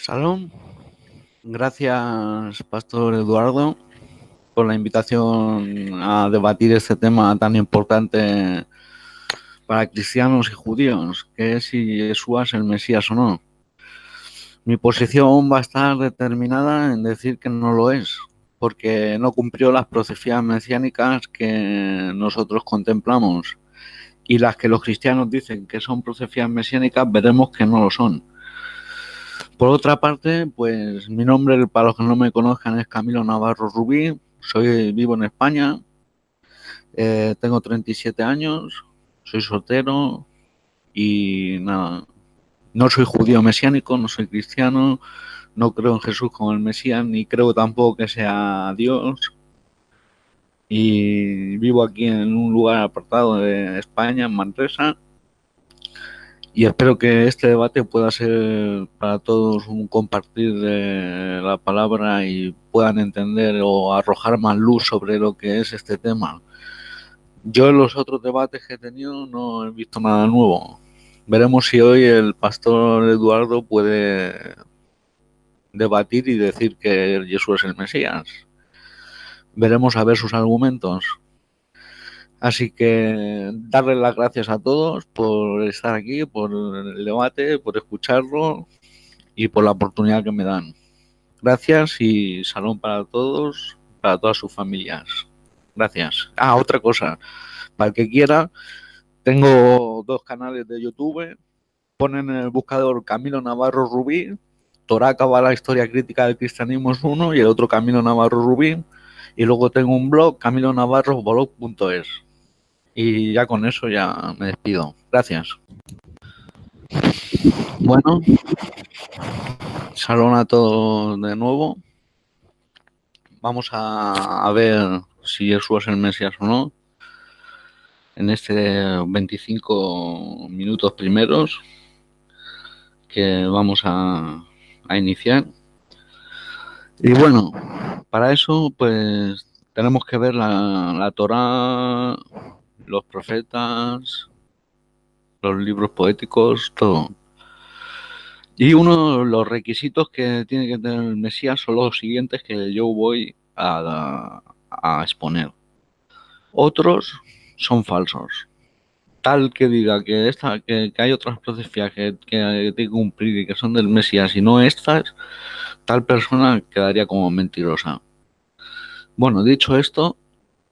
Salón, gracias, Pastor Eduardo, por la invitación a debatir este tema tan importante para cristianos y judíos, que es si Jesús es el Mesías o no. Mi posición va a estar determinada en decir que no lo es, porque no cumplió las profecías mesiánicas que nosotros contemplamos, y las que los cristianos dicen que son profecías mesiánicas, veremos que no lo son. Por otra parte, pues mi nombre, para los que no me conozcan, es Camilo Navarro Rubí. Vivo en España, tengo 37 años, soy soltero y nada, no soy judío mesiánico, no soy cristiano, no creo en Jesús como el Mesías, ni creo tampoco que sea Dios. Y vivo aquí en un lugar apartado de España, en Manresa, y espero que este debate pueda ser para todos un compartir de la palabra y puedan entender o arrojar más luz sobre lo que es este tema. Yo en los otros debates que he tenido no he visto nada nuevo. Veremos si hoy el pastor Eduardo puede debatir y decir que Jesús es el Mesías. Veremos a ver sus argumentos. Así que darles las gracias a todos por estar aquí, por el debate, por escucharlo y por la oportunidad que me dan. Gracias y salón para todos, para todas sus familias. Gracias. Otra cosa, para el que quiera, tengo dos canales de YouTube. Ponen en el buscador Camilo Navarro Rubí, Torá Kabbalah, la historia crítica del cristianismo es uno, y el otro Camilo Navarro Rubí. Y luego tengo un blog, camilonavarroblog.es. Y ya con eso ya me despido. Gracias. Bueno, salón a todos de nuevo. Vamos a ver si Jesús es el Mesías o no. En este 25 minutos primeros que vamos a iniciar. Y bueno, para eso pues tenemos que ver la Torá, los profetas, los libros poéticos, todo. Y uno de los requisitos que tiene que tener el Mesías son los siguientes que yo voy a exponer. Otros son falsos. Tal que diga que hay otras profecías que hay que cumplir y que son del Mesías y no estas, tal persona quedaría como mentirosa. Bueno, dicho esto,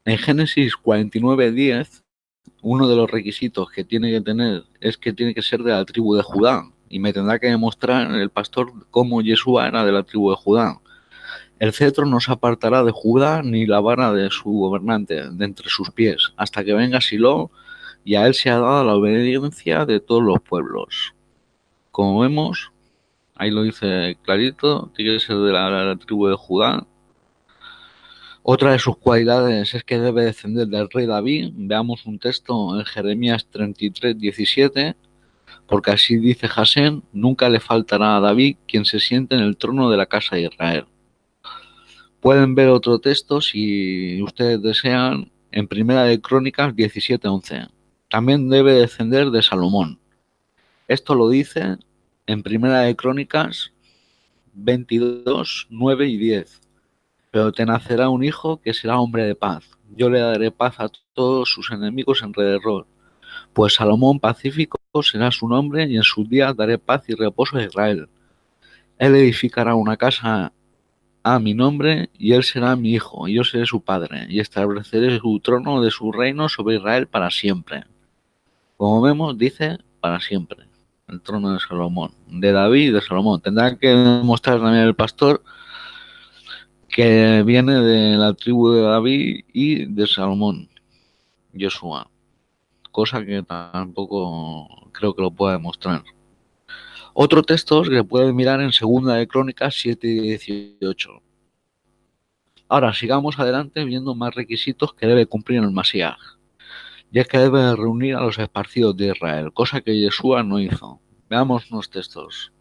en Génesis 49:10, uno de los requisitos que tiene que tener es que tiene que ser de la tribu de Judá, y me tendrá que demostrar el pastor cómo Yeshua era de la tribu de Judá. El cetro no se apartará de Judá ni la vara de su gobernante de entre sus pies, hasta que venga Silo, y a él se ha dado la obediencia de todos los pueblos. Como vemos, ahí lo dice clarito, tiene que ser de la tribu de Judá. Otra de sus cualidades es que debe descender del rey David. Veamos un texto en Jeremías 33:17, porque así dice Jasén: nunca le faltará a David quien se siente en el trono de la casa de Israel. Pueden ver otro texto si ustedes desean en Primera de Crónicas 17:11. También debe descender de Salomón. Esto lo dice en Primera de Crónicas 22:9 y 10. Pero te nacerá un hijo que será hombre de paz. Yo le daré paz a todos sus enemigos alrededor. Pues Salomón pacífico será su nombre, y en sus días daré paz y reposo a Israel. Él edificará una casa a mi nombre, y él será mi hijo, y yo seré su padre, y estableceré su trono de su reino sobre Israel para siempre. Como vemos, dice para siempre. El trono de Salomón, de David y de Salomón. Tendrá que demostrar también el pastor que viene de la tribu de David y de Salomón, Joshua, cosa que tampoco creo que lo pueda demostrar. Otro texto que pueden mirar en Segunda de Crónicas 7:18. Ahora sigamos adelante viendo más requisitos que debe cumplir el Masías. Y es que debe reunir a los esparcidos de Israel, cosa que Yeshua no hizo. Veamos unos textos.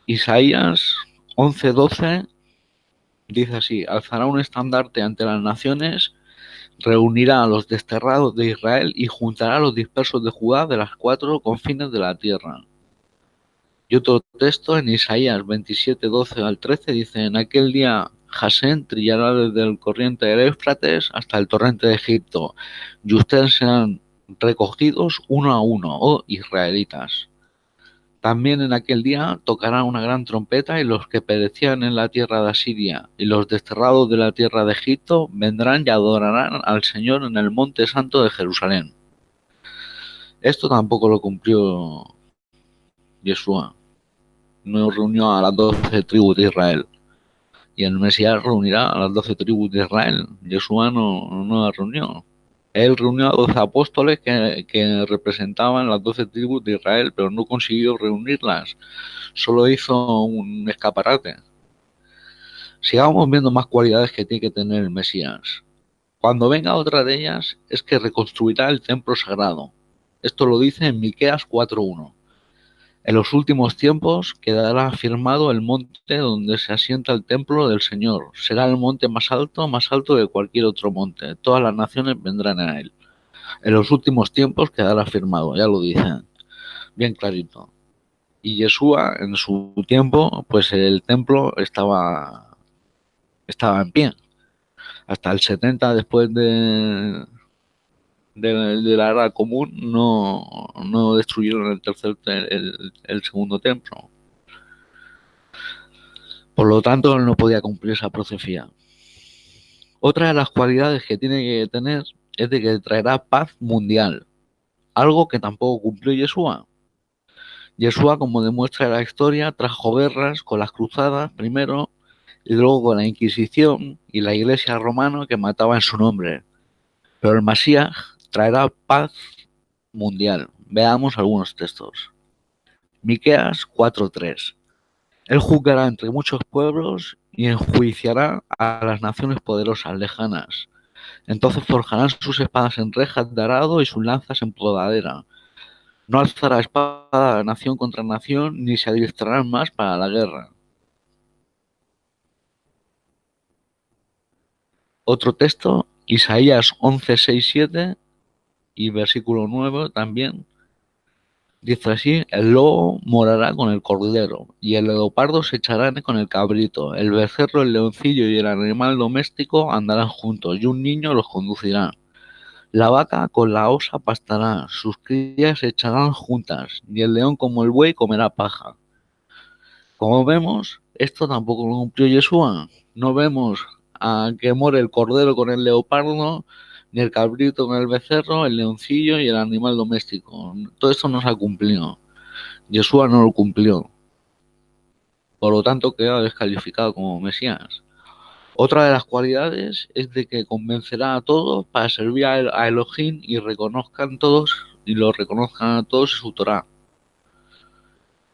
Isaías 11:12 dice así: alzará un estandarte ante las naciones, reunirá a los desterrados de Israel y juntará a los dispersos de Judá de las cuatro confines de la tierra. Y otro texto en Isaías 27, 12 al 13 dice: en aquel día Jasén trillará desde el corriente del Éufrates hasta el torrente de Egipto, y ustedes serán recogidos uno a uno, oh israelitas. También en aquel día tocará una gran trompeta, y los que perecían en la tierra de Asiria y los desterrados de la tierra de Egipto vendrán y adorarán al Señor en el monte santo de Jerusalén. Esto tampoco lo cumplió Yeshua. No reunió a las 12 tribus de Israel. Y el Mesías reunirá a las 12 tribus de Israel. Yeshua no la reunió. Él reunió a 12 apóstoles que representaban las 12 tribus de Israel, pero no consiguió reunirlas. Solo hizo un escaparate. Sigamos viendo más cualidades que tiene que tener el Mesías. Cuando venga otra de ellas, es que reconstruirá el templo sagrado. Esto lo dice en Miqueas 4:1. En los últimos tiempos quedará afirmado el monte donde se asienta el templo del Señor. Será el monte más alto de cualquier otro monte. Todas las naciones vendrán a él. En los últimos tiempos quedará afirmado, ya lo dicen, bien clarito. Y Yeshua, en su tiempo, pues el templo estaba en pie. Hasta el 70 después de la era común no destruyeron el segundo templo. Por lo tanto, él no podía cumplir esa profecía. Otra de las cualidades que tiene que tener es de que traerá paz mundial, algo que tampoco cumplió Yeshua. Yeshua, como demuestra la historia, trajo guerras con las cruzadas primero, y luego con la Inquisición y la Iglesia romana que mataba en su nombre. Pero el Masías traerá paz mundial. Veamos algunos textos. Miqueas 4:3. Él juzgará entre muchos pueblos y enjuiciará a las naciones poderosas lejanas. Entonces forjarán sus espadas en rejas de arado y sus lanzas en podadera. No alzará espada nación contra nación, ni se adiestrarán más para la guerra. Otro texto, Isaías 11:6-7 y versículo 9 también. Dice así: el lobo morará con el cordero, y el leopardo se echará con el cabrito. El becerro, el leoncillo y el animal doméstico andarán juntos, y un niño los conducirá. La vaca con la osa pastará, sus crías se echarán juntas, y el león como el buey comerá paja. Como vemos, esto tampoco lo cumplió Yeshua. No vemos a que more el cordero con el leopardo, ni el cabrito con el becerro, el leoncillo y el animal doméstico. Todo esto no se ha cumplido. Yeshua no lo cumplió. Por lo tanto, queda descalificado como Mesías. Otra de las cualidades es de que convencerá a todos para servir a Elohim y lo reconozcan a todos en su Torah.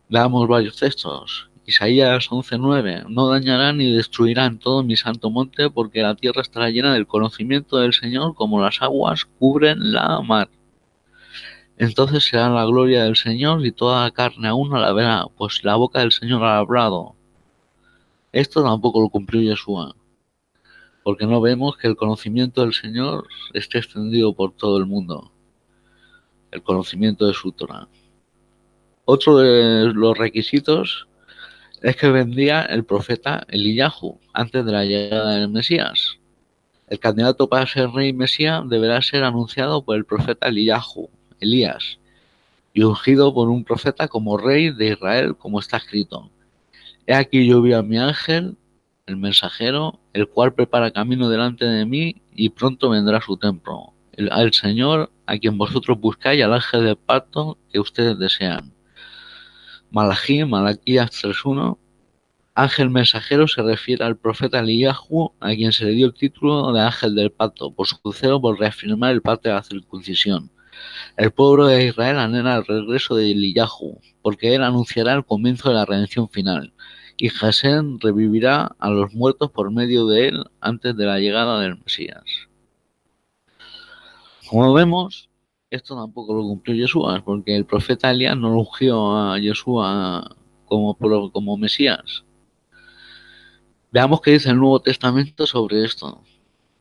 Veamos varios textos. Isaías 11:9. No dañarán ni destruirán todo mi santo monte, porque la tierra estará llena del conocimiento del Señor, como las aguas cubren la mar. Entonces será la gloria del Señor, y toda la carne aún no la verá, pues la boca del Señor ha hablado. Esto tampoco lo cumplió Yeshua, porque no vemos que el conocimiento del Señor esté extendido por todo el mundo, el conocimiento de su Torah. Otro de los requisitos es que vendría el profeta Eliyahu antes de la llegada del Mesías. El candidato para ser rey Mesías deberá ser anunciado por el profeta Eliyahu, Elías, y ungido por un profeta como rey de Israel, como está escrito: he aquí yo vi a mi ángel, el mensajero, el cual prepara camino delante de mí, y pronto vendrá su templo. El Señor, a quien vosotros buscáis, al ángel del pacto que ustedes desean. Malaquías 3:1. Ángel mensajero se refiere al profeta Eliyahu, a quien se le dio el título de ángel del pacto, por su celo por reafirmar el pacto de la circuncisión. El pueblo de Israel anhela el regreso de Eliyahu, porque él anunciará el comienzo de la redención final, y Jasén revivirá a los muertos por medio de él antes de la llegada del Mesías. Como vemos, esto tampoco lo cumplió Yeshua, porque el profeta Elías no ungió a Yeshua como Mesías. Veamos qué dice el Nuevo Testamento sobre esto.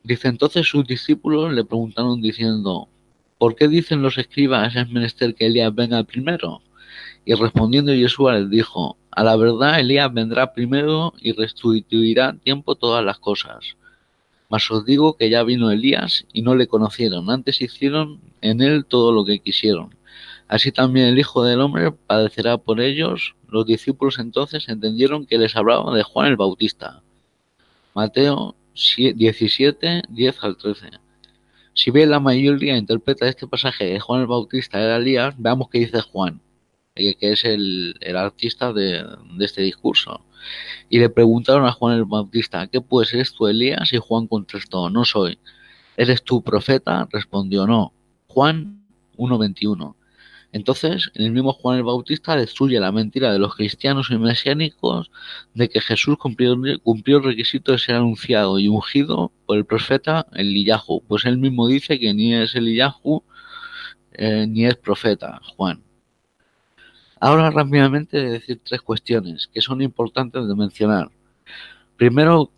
Dice: entonces sus discípulos le preguntaron diciendo: ¿por qué dicen los escribas es menester que Elías venga primero? Y respondiendo Yeshua les dijo: a la verdad Elías vendrá primero y restituirá a tiempo todas las cosas. Mas os digo que ya vino Elías y no le conocieron, antes hicieron en él todo lo que quisieron. Así también el Hijo del Hombre padecerá por ellos. Los discípulos entonces entendieron que les hablaba de Juan el Bautista. Mateo 17, 10 al 13. Si bien la mayoría interpreta este pasaje de Juan el Bautista era Elías, veamos qué dice Juan, que es el artista de este discurso. Y le preguntaron a Juan el Bautista: ¿qué pues, eres tú Elías? Y Juan contestó: no soy. ¿Eres tú profeta? Respondió: no. Juan 1:21. Entonces, el mismo Juan el Bautista destruye la mentira de los cristianos y mesiánicos de que Jesús cumplió el requisito de ser anunciado y ungido por el profeta Eliyahu, pues él mismo dice que ni es Eliyahu ni es profeta, Juan. Ahora rápidamente decir tres cuestiones que son importantes de mencionar. Primero,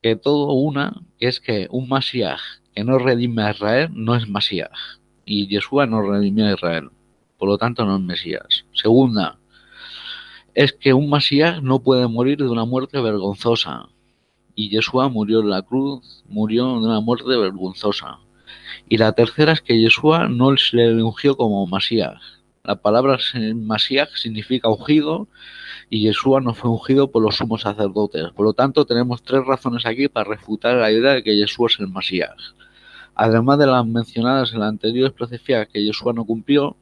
que todo que es que un Mashiach que no redime a Israel no es Mashiach, y Yeshua no redimió a Israel, por lo tanto no es Mesías. Segunda, es que un Mashiach no puede morir de una muerte vergonzosa, y Yeshua murió en la cruz, murió de una muerte vergonzosa. Y la tercera es que Yeshua no se le ungió como Mashiach. La palabra Mashiach significa ungido, y Yeshua no fue ungido por los sumos sacerdotes. Por lo tanto, tenemos tres razones aquí para refutar la idea de que Yeshua es el Mashiach. Además de las mencionadas en las anteriores profecías que Yeshua no cumplió,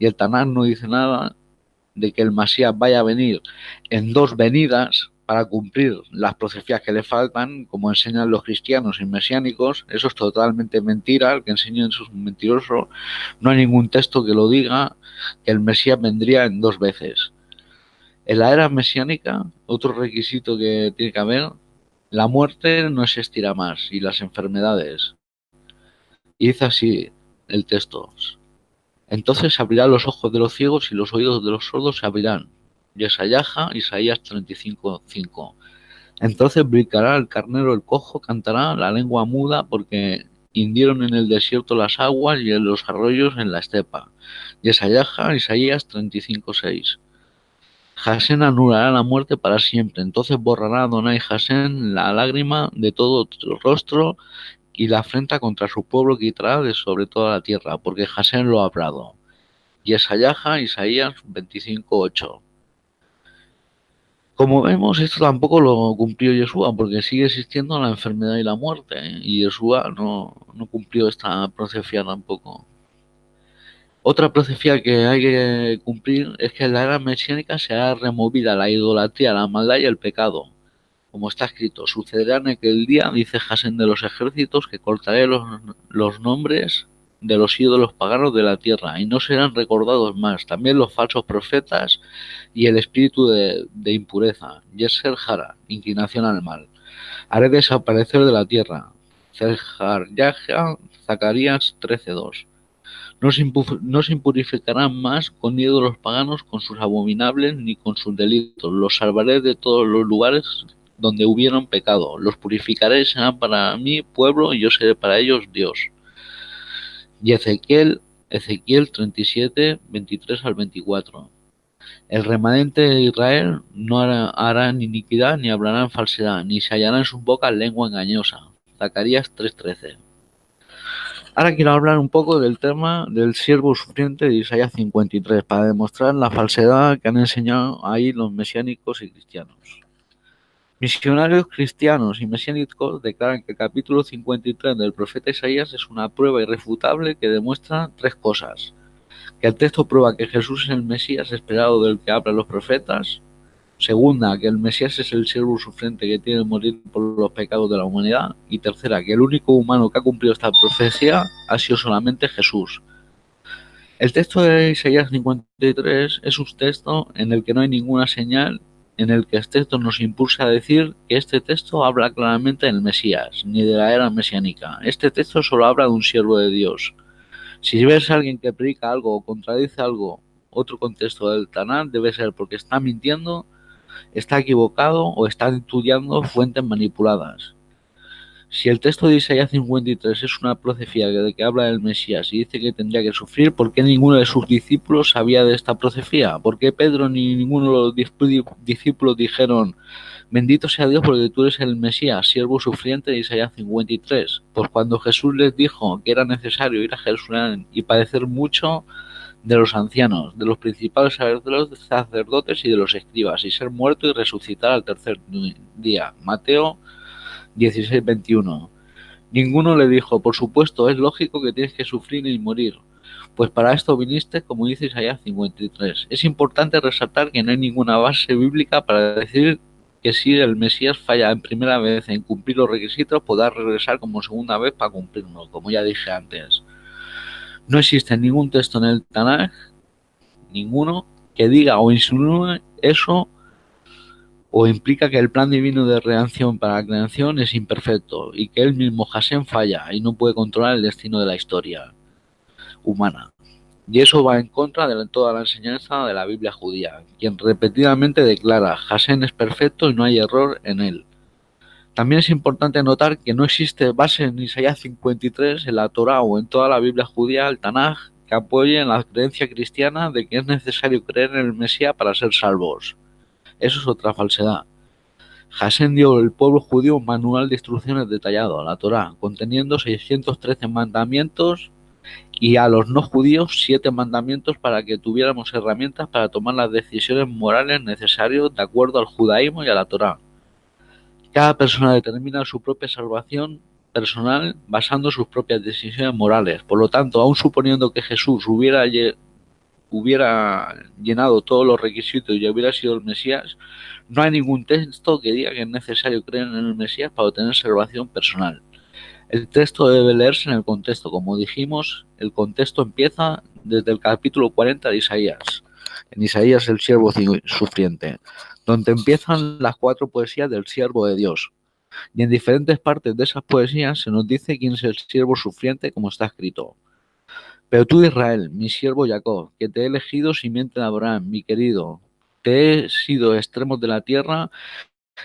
y el Tanaj no dice nada de que el Mashiach vaya a venir en dos venidas para cumplir las profecías que le faltan, como enseñan los cristianos y mesiánicos. Eso es totalmente mentira, el que enseña eso es un mentiroso. No hay ningún texto que lo diga, que el Mesías vendría en dos veces. En la era mesiánica, otro requisito que tiene que haber: la muerte no existirá más, y las enfermedades. Y dice así el texto: entonces se abrirán los ojos de los ciegos y los oídos de los sordos se abrirán. Yesayaha, Isaías 35:5. Entonces brincará el carnero, el cojo cantará, la lengua muda, porque hundieron en el desierto las aguas y en los arroyos en la estepa. Yesayaha, Isaías 35:6. Jasén anulará la muerte para siempre. Entonces borrará Adonai Jasén la lágrima de todo rostro, y la afrenta contra su pueblo quitará de sobre toda la tierra, porque Jasén lo ha hablado. Yesayaha, Isaías 25:8. Como vemos, esto tampoco lo cumplió Yeshua, porque sigue existiendo la enfermedad y la muerte, y Yeshua no cumplió esta profecía tampoco. Otra profecía que hay que cumplir es que en la era mesiánica será removida la idolatría, la maldad y el pecado. Como está escrito: sucederá en aquel día, dice Jasén de los ejércitos, que cortaré los nombres de los ídolos paganos de la tierra, y no serán recordados más. También los falsos profetas y el espíritu de impureza. Yeser Hara, inclinación al mal. Haré desaparecer de la tierra. Zacarías 13:2. No se impurificarán más con ídolos paganos, con sus abominables, ni con sus delitos. Los salvaré de todos los lugares donde hubieron pecado. Los purificaré, serán para mí pueblo, y yo seré para ellos Dios. Y Ezequiel 37, 23 al 24. El remanente de Israel no hará iniquidad, ni hablará en falsedad, ni se hallará en sus bocas lengua engañosa. Zacarías 3:13. Ahora quiero hablar un poco del tema del siervo sufriente de Isaías 53, para demostrar la falsedad que han enseñado ahí los mesiánicos y cristianos. Misionarios cristianos y mesiánicos declaran que el capítulo 53 del profeta Isaías es una prueba irrefutable que demuestra tres cosas: que el texto prueba que Jesús es el Mesías esperado del que hablan los profetas. Segunda, que el Mesías es el siervo sufriente que tiene que morir por los pecados de la humanidad. Y tercera, que el único humano que ha cumplido esta profecía ha sido solamente Jesús. El texto de Isaías 53 es un texto en el que no hay ninguna señal, en el que este texto nos impulsa a decir que este texto habla claramente del Mesías, ni de la era mesiánica. Este texto solo habla de un siervo de Dios. Si ves a alguien que predica algo o contradice algo, otro contexto del Tanaj, debe ser porque está mintiendo, está equivocado o está estudiando fuentes manipuladas. Si el texto de Isaías 53 es una profecía de que habla del Mesías y dice que tendría que sufrir, ¿por qué ninguno de sus discípulos sabía de esta profecía? ¿Por qué Pedro ni ninguno de los discípulos dijeron: bendito sea Dios porque tú eres el Mesías, siervo sufriente de Isaías 53? Pues cuando Jesús les dijo que era necesario ir a Jerusalén y padecer mucho de los ancianos, de los principales sacerdotes y de los escribas, y ser muerto y resucitar al tercer día. Mateo 16:21. Ninguno le dijo: por supuesto, es lógico que tienes que sufrir y morir, pues para esto viniste, como dice Isaías 53. Es importante resaltar que no hay ninguna base bíblica para decir que si el Mesías falla en primera vez en cumplir los requisitos, podrá regresar como segunda vez para cumplirlo, como ya dije antes. No existe ningún texto en el Tanaj, ninguno, que diga o insinúe eso o implica que el plan divino de redención para la creación es imperfecto y que él mismo, Hashem, falla y no puede controlar el destino de la historia humana. Y eso va en contra de toda la enseñanza de la Biblia judía, quien repetidamente declara: Hashem es perfecto y no hay error en él. También es importante notar que no existe base en Isaías 53, en la Torá o en toda la Biblia judía, el Tanaj, que apoye en la creencia cristiana de que es necesario creer en el Mesías para ser salvos. Eso es otra falsedad. Hashem dio al pueblo judío un manual de instrucciones detallado, la Torá, conteniendo 613 mandamientos, y a los no judíos 7 mandamientos para que tuviéramos herramientas para tomar las decisiones morales necesarias de acuerdo al judaísmo y a la Torá. Cada persona determina su propia salvación personal basando sus propias decisiones morales. Por lo tanto, aun suponiendo que Jesús hubiera llenado todos los requisitos y hubiera sido el Mesías, no hay ningún texto que diga que es necesario creer en el Mesías para obtener salvación personal. El texto debe leerse en el contexto. Como dijimos, el contexto empieza desde el capítulo 40 de Isaías. En Isaías, el siervo sufriente, donde empiezan las 4 poesías del siervo de Dios. Y en diferentes partes de esas poesías se nos dice quién es el siervo sufriente, como está escrito. Pero tú, Israel, mi siervo Jacob, que te he elegido simiente de Abraham, mi querido, te he sido extremos de la tierra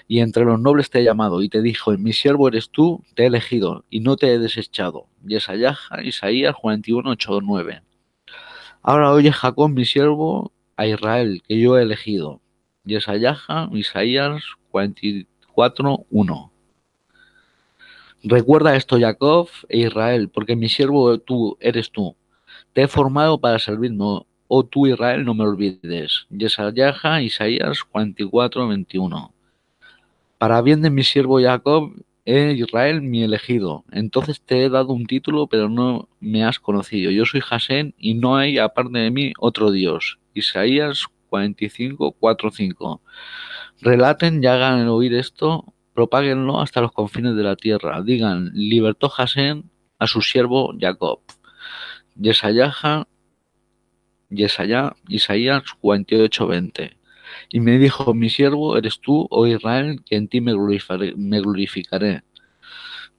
y entre los nobles te he llamado, y te dijo: mi siervo eres tú, te he elegido, y no te he desechado. Isaías 41, 8, 9. Ahora oye, Jacob, mi siervo, a Israel, que yo he elegido. Isaías 44, 1. Recuerda esto, Jacob e Israel, porque mi siervo tú eres tú. Te he formado para servirme, oh tú, Israel, no me olvides. Isaías 44, 21. Para bien de mi siervo Jacob, Israel, mi elegido. Entonces te he dado un título, pero no me has conocido. Yo soy Hashem y no hay aparte de mí otro Dios. Isaías 45, 4, 5. Relaten y hagan oír esto, propáguenlo hasta los confines de la tierra. Digan: libertó Hashem a su siervo Jacob. Isaías 48, 20. Y me dijo: mi siervo eres tú, oh Israel, que en ti me glorificaré.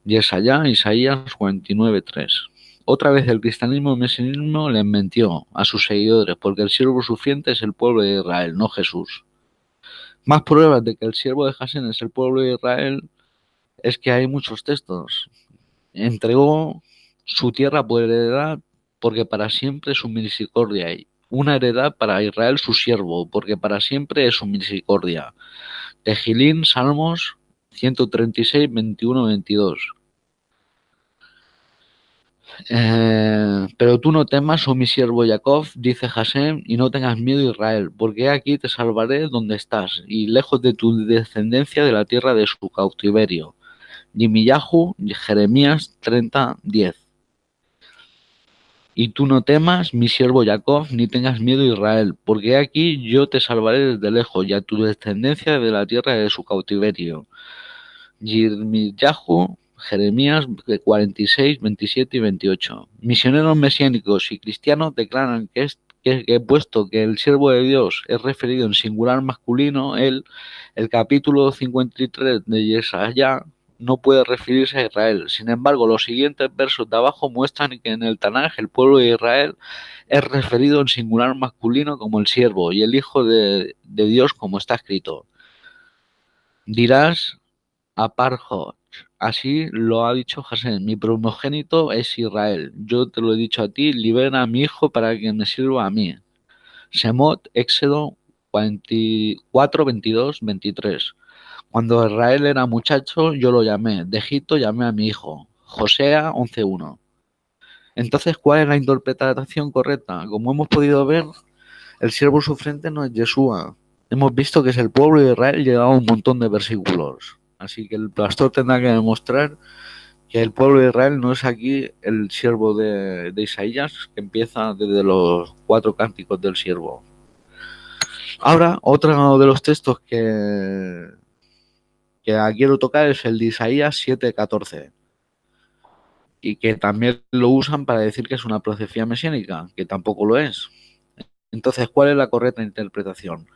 Isaías 49, 3. Otra vez el cristianismo y el mesianismo les mintió a sus seguidores, porque el siervo sufriente es el pueblo de Israel, no Jesús. Más pruebas de que el siervo de Hashem es el pueblo de Israel es que hay muchos textos. Entregó su tierra por heredad, porque para siempre es su misericordia. Una heredad para Israel su siervo, porque para siempre es su misericordia. Tehilín, Salmos 136, 21, 22. Pero tú no temas, oh mi siervo Jacob, dice Hashem, y no tengas miedo, Israel, porque aquí te salvaré donde estás, y lejos de tu descendencia de la tierra de su cautiverio. Yirmiyahu, Jeremías 30, 10. Y tú no temas, mi siervo Jacob, ni tengas miedo, Israel, porque aquí yo te salvaré desde lejos, y a tu descendencia de la tierra de su cautiverio. Yirmiyahu, Jeremías 46, 27 y 28. Misioneros mesiánicos y cristianos declaran que puesto que el siervo de Dios es referido en singular masculino, el capítulo 53 de Yesaya no puede referirse a Israel. Sin embargo, los siguientes versos de abajo muestran que en el Tanaj el pueblo de Israel es referido en singular masculino como el siervo y el Hijo de Dios como está escrito. Dirás: Aparjot. Así lo ha dicho Hashem, mi primogénito es Israel. Yo te lo he dicho a ti, libera a mi hijo para que me sirva a mí. Semot, Éxodo 44, 22, 23. Cuando Israel era muchacho, yo lo llamé. De Egipto llamé a mi hijo. Josea 11.1. Entonces, ¿cuál es la interpretación correcta? Como hemos podido ver, el siervo sufriente no es Yeshua. Hemos visto que es el pueblo de Israel, llegado a un montón de versículos. Así que el pastor tendrá que demostrar que el pueblo de Israel no es aquí el siervo de Isaías, que empieza desde los 4 cánticos del siervo. Ahora, otro de los textos que quiero tocar es el de Isaías 7:14, y que también lo usan para decir que es una profecía mesiánica, que tampoco lo es. Entonces, ¿cuál es la correcta interpretación?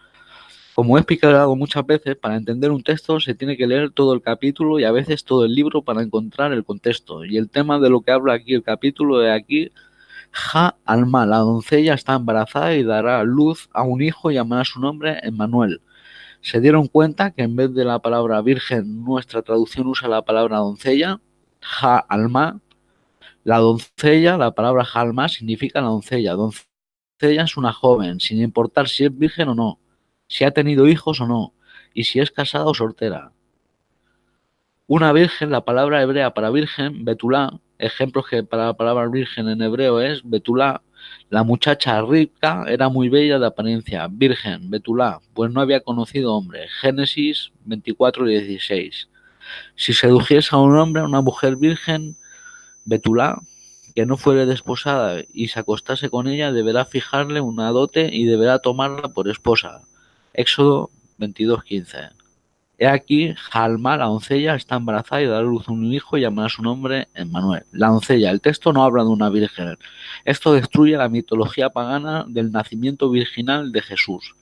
Como he explicado muchas veces, para entender un texto se tiene que leer todo el capítulo y a veces todo el libro para encontrar el contexto. Y el tema de lo que habla aquí el capítulo de aquí, Ja Alma, la doncella está embarazada y dará luz a un hijo y llamará su nombre Emmanuel. Se dieron cuenta que en vez de la palabra virgen, nuestra traducción usa la palabra doncella, Ja Alma. La doncella, la palabra Ja Alma significa la doncella. Doncella es una joven, sin importar si es virgen o no, si ha tenido hijos o no, y si es casada o soltera. Una virgen, la palabra hebrea para virgen, betulá, ejemplos que para la palabra virgen en hebreo es betulá. La muchacha rica era muy bella de apariencia, virgen, betulá, pues no había conocido hombre. Génesis 24:16. Si sedujese a un hombre, a una mujer virgen, betulá, que no fuere desposada y se acostase con ella, deberá fijarle una dote y deberá tomarla por esposa. Éxodo 22:15. He aquí, Jalma, la doncella, está embarazada y dará a luz a un hijo y llamará su nombre Emmanuel. La doncella, el texto no habla de una virgen. Esto destruye la mitología pagana del nacimiento virginal de Jesús.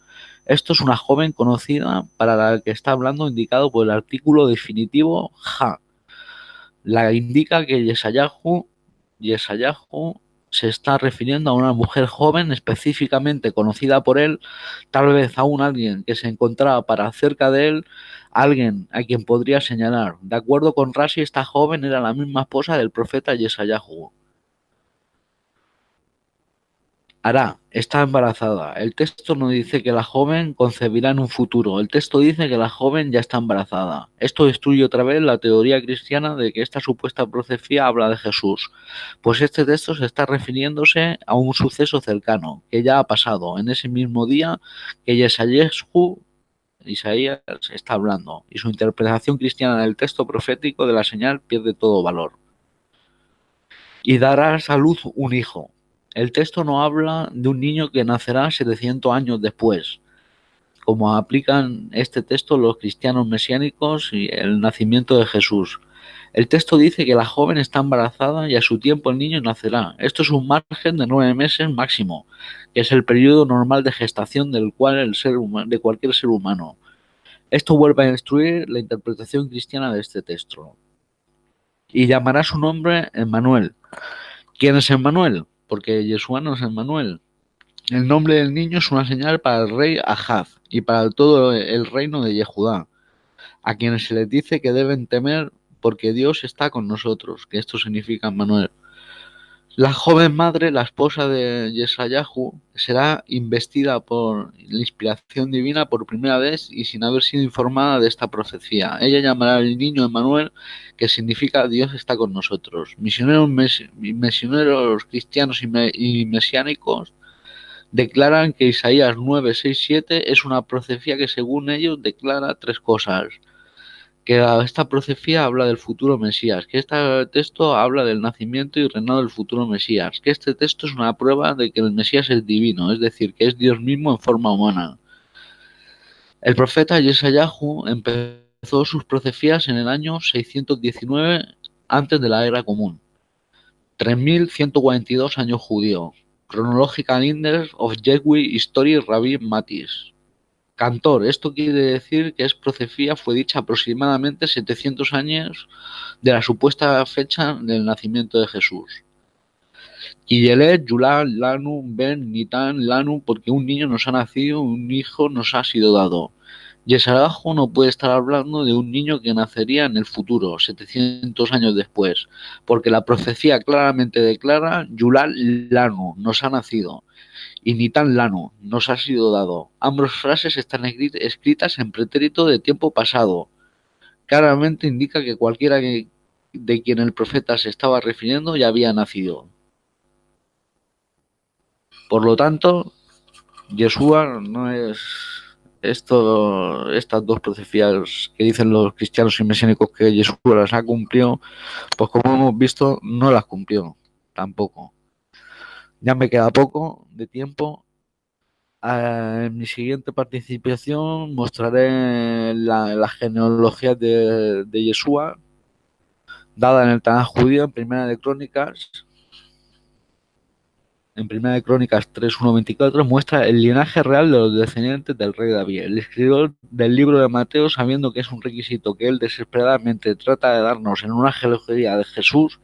Esto es una joven conocida para la que está hablando, indicado por el artículo definitivo Ja. La indica que Yesayahu se está refiriendo a una mujer joven específicamente conocida por él, tal vez aún alguien que se encontraba para cerca de él, alguien a quien podría señalar. De acuerdo con Rashi, esta joven era la misma esposa del profeta Yesayahu. Hará, está embarazada. El texto no dice que la joven concebirá en un futuro. El texto dice que la joven ya está embarazada. Esto destruye otra vez la teoría cristiana de que esta supuesta profecía habla de Jesús, pues este texto se está refiriéndose a un suceso cercano, que ya ha pasado en ese mismo día que Isaías está hablando, y su interpretación cristiana del texto profético de la señal pierde todo valor. Y darás a luz un hijo. El texto no habla de un niño que nacerá 700 años después, como aplican este texto los cristianos mesiánicos y el nacimiento de Jesús. El texto dice que la joven está embarazada y a su tiempo el niño nacerá. Esto es un margen de 9 meses máximo, que es el periodo normal de gestación del cual de cualquier ser humano. Esto vuelve a destruir la interpretación cristiana de este texto. Y llamará su nombre Emmanuel. ¿Quién es Emmanuel? Porque Yeshua no es Emmanuel. El nombre del niño es una señal para el rey Ahab y para todo el reino de Yehudá, a quienes se les dice que deben temer porque Dios está con nosotros, que esto significa Emmanuel. La joven madre, la esposa de Yesayahu, será investida por la inspiración divina por primera vez y sin haber sido informada de esta profecía. Ella llamará al niño Emmanuel, que significa Dios está con nosotros. Misioneros cristianos y mesiánicos declaran que Isaías 9, 6, 7 es una profecía que según ellos declara 3 cosas. Que esta profecía habla del futuro Mesías, que este texto habla del nacimiento y reinado del futuro Mesías, que este texto es una prueba de que el Mesías es divino, es decir, que es Dios mismo en forma humana. El profeta Yesayahu empezó sus profecías en el año 619 antes de la era común, 3142 años judío. Chronological Index of Jewish History Rabbi Matis. Cantor, esto quiere decir que es profecía fue dicha aproximadamente 700 años de la supuesta fecha del nacimiento de Jesús. Kiyelet, Yulá, Lanu, Ben, Nitan, Lanu, porque un niño nos ha nacido, un hijo nos ha sido dado. Yesarajo no puede estar hablando de un niño que nacería en el futuro, 700 años después, porque la profecía claramente declara Yulal Lanu nos ha nacido y Nitan Lanu nos ha sido dado. Ambas frases están escritas en pretérito de tiempo pasado. Claramente indica que cualquiera de quien el profeta se estaba refiriendo ya había nacido. Por lo tanto, Yeshua no es estas dos profecías que dicen los cristianos y mesiánicos que Yeshua las ha cumplido, pues como hemos visto, no las cumplió tampoco. Ya me queda poco de tiempo. En mi siguiente participación mostraré la genealogía de Yeshua, dada en el Tanaj judío en Primera de Crónicas 3:1-24, muestra el linaje real de los descendientes del rey David. El escritor del libro de Mateo, sabiendo que es un requisito que él desesperadamente trata de darnos en una genealogía de Jesús,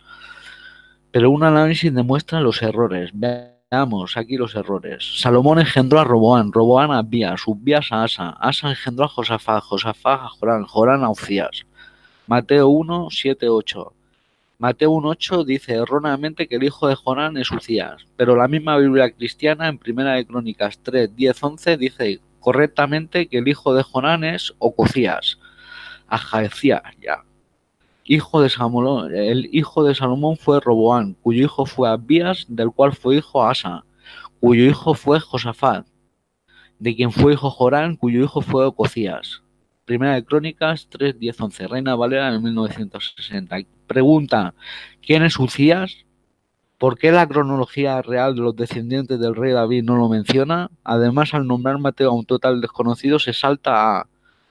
pero un análisis demuestra los errores. Veamos aquí los errores. Salomón engendró a Roboán, Roboán a Abías, Ubías a Asa, Asa engendró a Josafat, Josafat a Jorán, Jorán a Uzías. Mateo 1:7-8. Mateo 1:8 dice erróneamente que el hijo de Jonán es Uzías, pero la misma Biblia cristiana en Primera de Crónicas 3:10-11 dice correctamente que el hijo de Jonán es Ococías, Ajaecías ya. El hijo de Salomón fue Roboán, cuyo hijo fue Abías, del cual fue hijo Asa, cuyo hijo fue Josafat, de quien fue hijo Jorán, cuyo hijo fue Ococías. Primera de Crónicas 3:10-11, Reina Valera en 1960. Pregunta, ¿quién es Uzías? ¿Por qué la cronología real de los descendientes del rey David no lo menciona? Además, al nombrar Mateo a un total desconocido, se salta a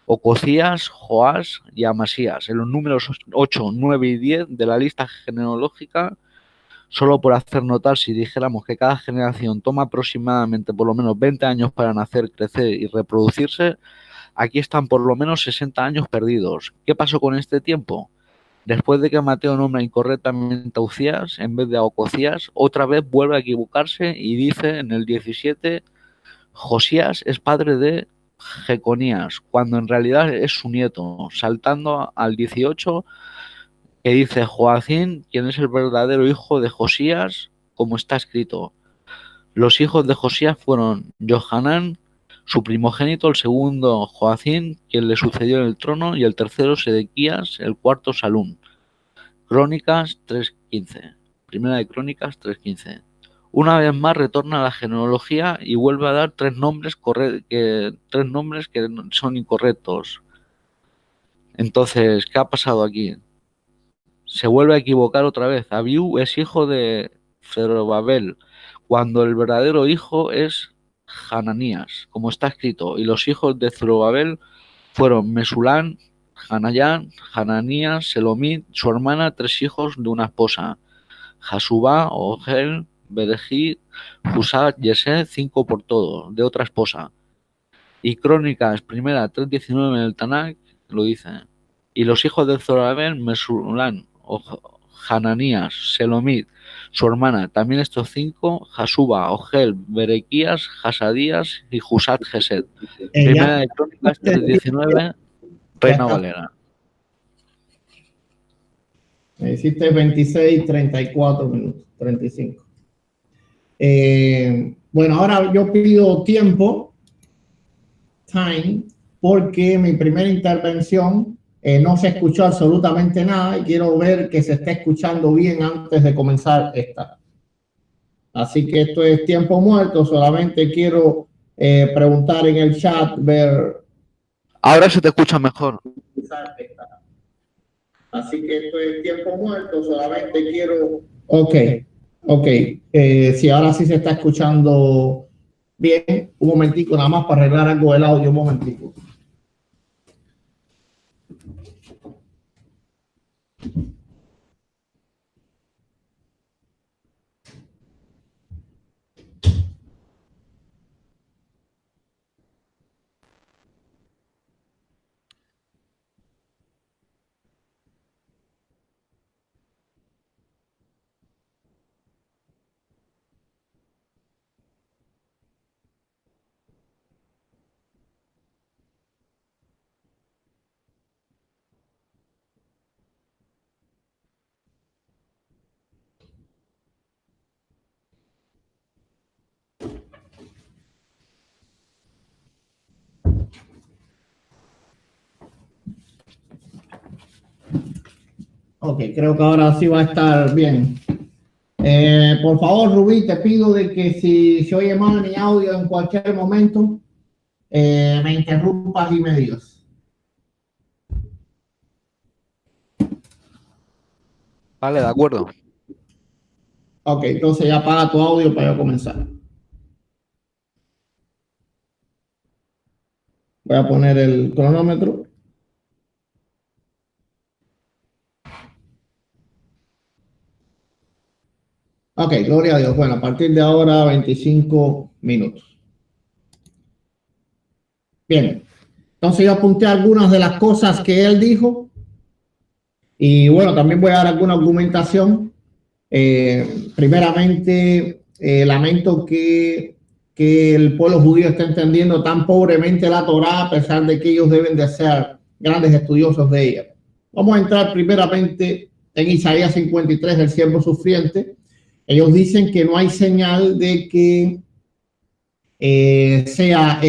Ococías, Joás y Amasías en los números 8, 9 y 10 de la lista genealógica, solo por hacer notar si dijéramos que cada generación toma aproximadamente por lo menos 20 años para nacer, crecer y reproducirse. Aquí están por lo menos 60 años perdidos. ¿Qué pasó con este tiempo? Después de que Mateo nombra incorrectamente a Ucías en vez de a Ococías, otra vez vuelve a equivocarse y dice en el 17, Josías es padre de Jeconías, cuando en realidad es su nieto, saltando al 18, que dice Joacín, quien es el verdadero hijo de Josías, como está escrito. Los hijos de Josías fueron Johanán, su primogénito, el segundo Joacín, quien le sucedió en el trono, y el tercero Sedequías, el cuarto Salum. Crónicas 3:15. Primera de Crónicas 3:15. Una vez más retorna a la genealogía y vuelve a dar tres nombres que son incorrectos. Entonces, ¿qué ha pasado aquí? Se vuelve a equivocar otra vez. Abiú es hijo de Zerobabel, cuando el verdadero hijo es Hananías, como está escrito. Y los hijos de Zerobabel fueron Mesulán, Hanayán, Hananías, Selomit, su hermana, tres hijos de una esposa. Jasubá, Ogel, Berejí, Husat, Yesé, 5 por todo, de otra esposa. Y Crónicas, primera 3:19 en el Tanakh, lo dice. Y los hijos de Zorobabel, Mesulán, Hananías, Selomit, su hermana, también estos 5, Jasuba, Ogel, Berequías, Hasadías y Husat Gesed. Primera Ya, de Crónicas 3:19, ya Reina está. Valera. Me hiciste 26, 34 minutos, 35. Bueno, ahora yo pido tiempo, time, porque mi primera intervención no se escuchó absolutamente nada y quiero ver que se esté escuchando bien antes de comenzar esta. Así que esto es tiempo muerto, solamente quiero preguntar en el chat, ver. Ahora se te escucha mejor. Así que esto es tiempo muerto, solamente quiero. Ok, ok. Si ahora sí se está escuchando bien, un momentico, nada más para arreglar algo del audio, un momentico. Ok, creo que ahora sí va a estar bien. Por favor, Rubí, te pido de que si se oye mal mi audio en cualquier momento, me interrumpas y me digas. Vale, de acuerdo. Ok, entonces ya apaga tu audio para yo comenzar. Voy a poner el cronómetro. Ok, gloria a Dios. Bueno, a partir de ahora, 25 minutos. Bien, entonces yo apunté algunas de las cosas que él dijo y bueno, también voy a dar alguna argumentación. Primeramente, lamento que el pueblo judío esté entendiendo tan pobremente la Torá a pesar de que ellos deben de ser grandes estudiosos de ella. Vamos a entrar primeramente en Isaías 53, el siervo sufriente. Ellos dicen que no hay señal de que esta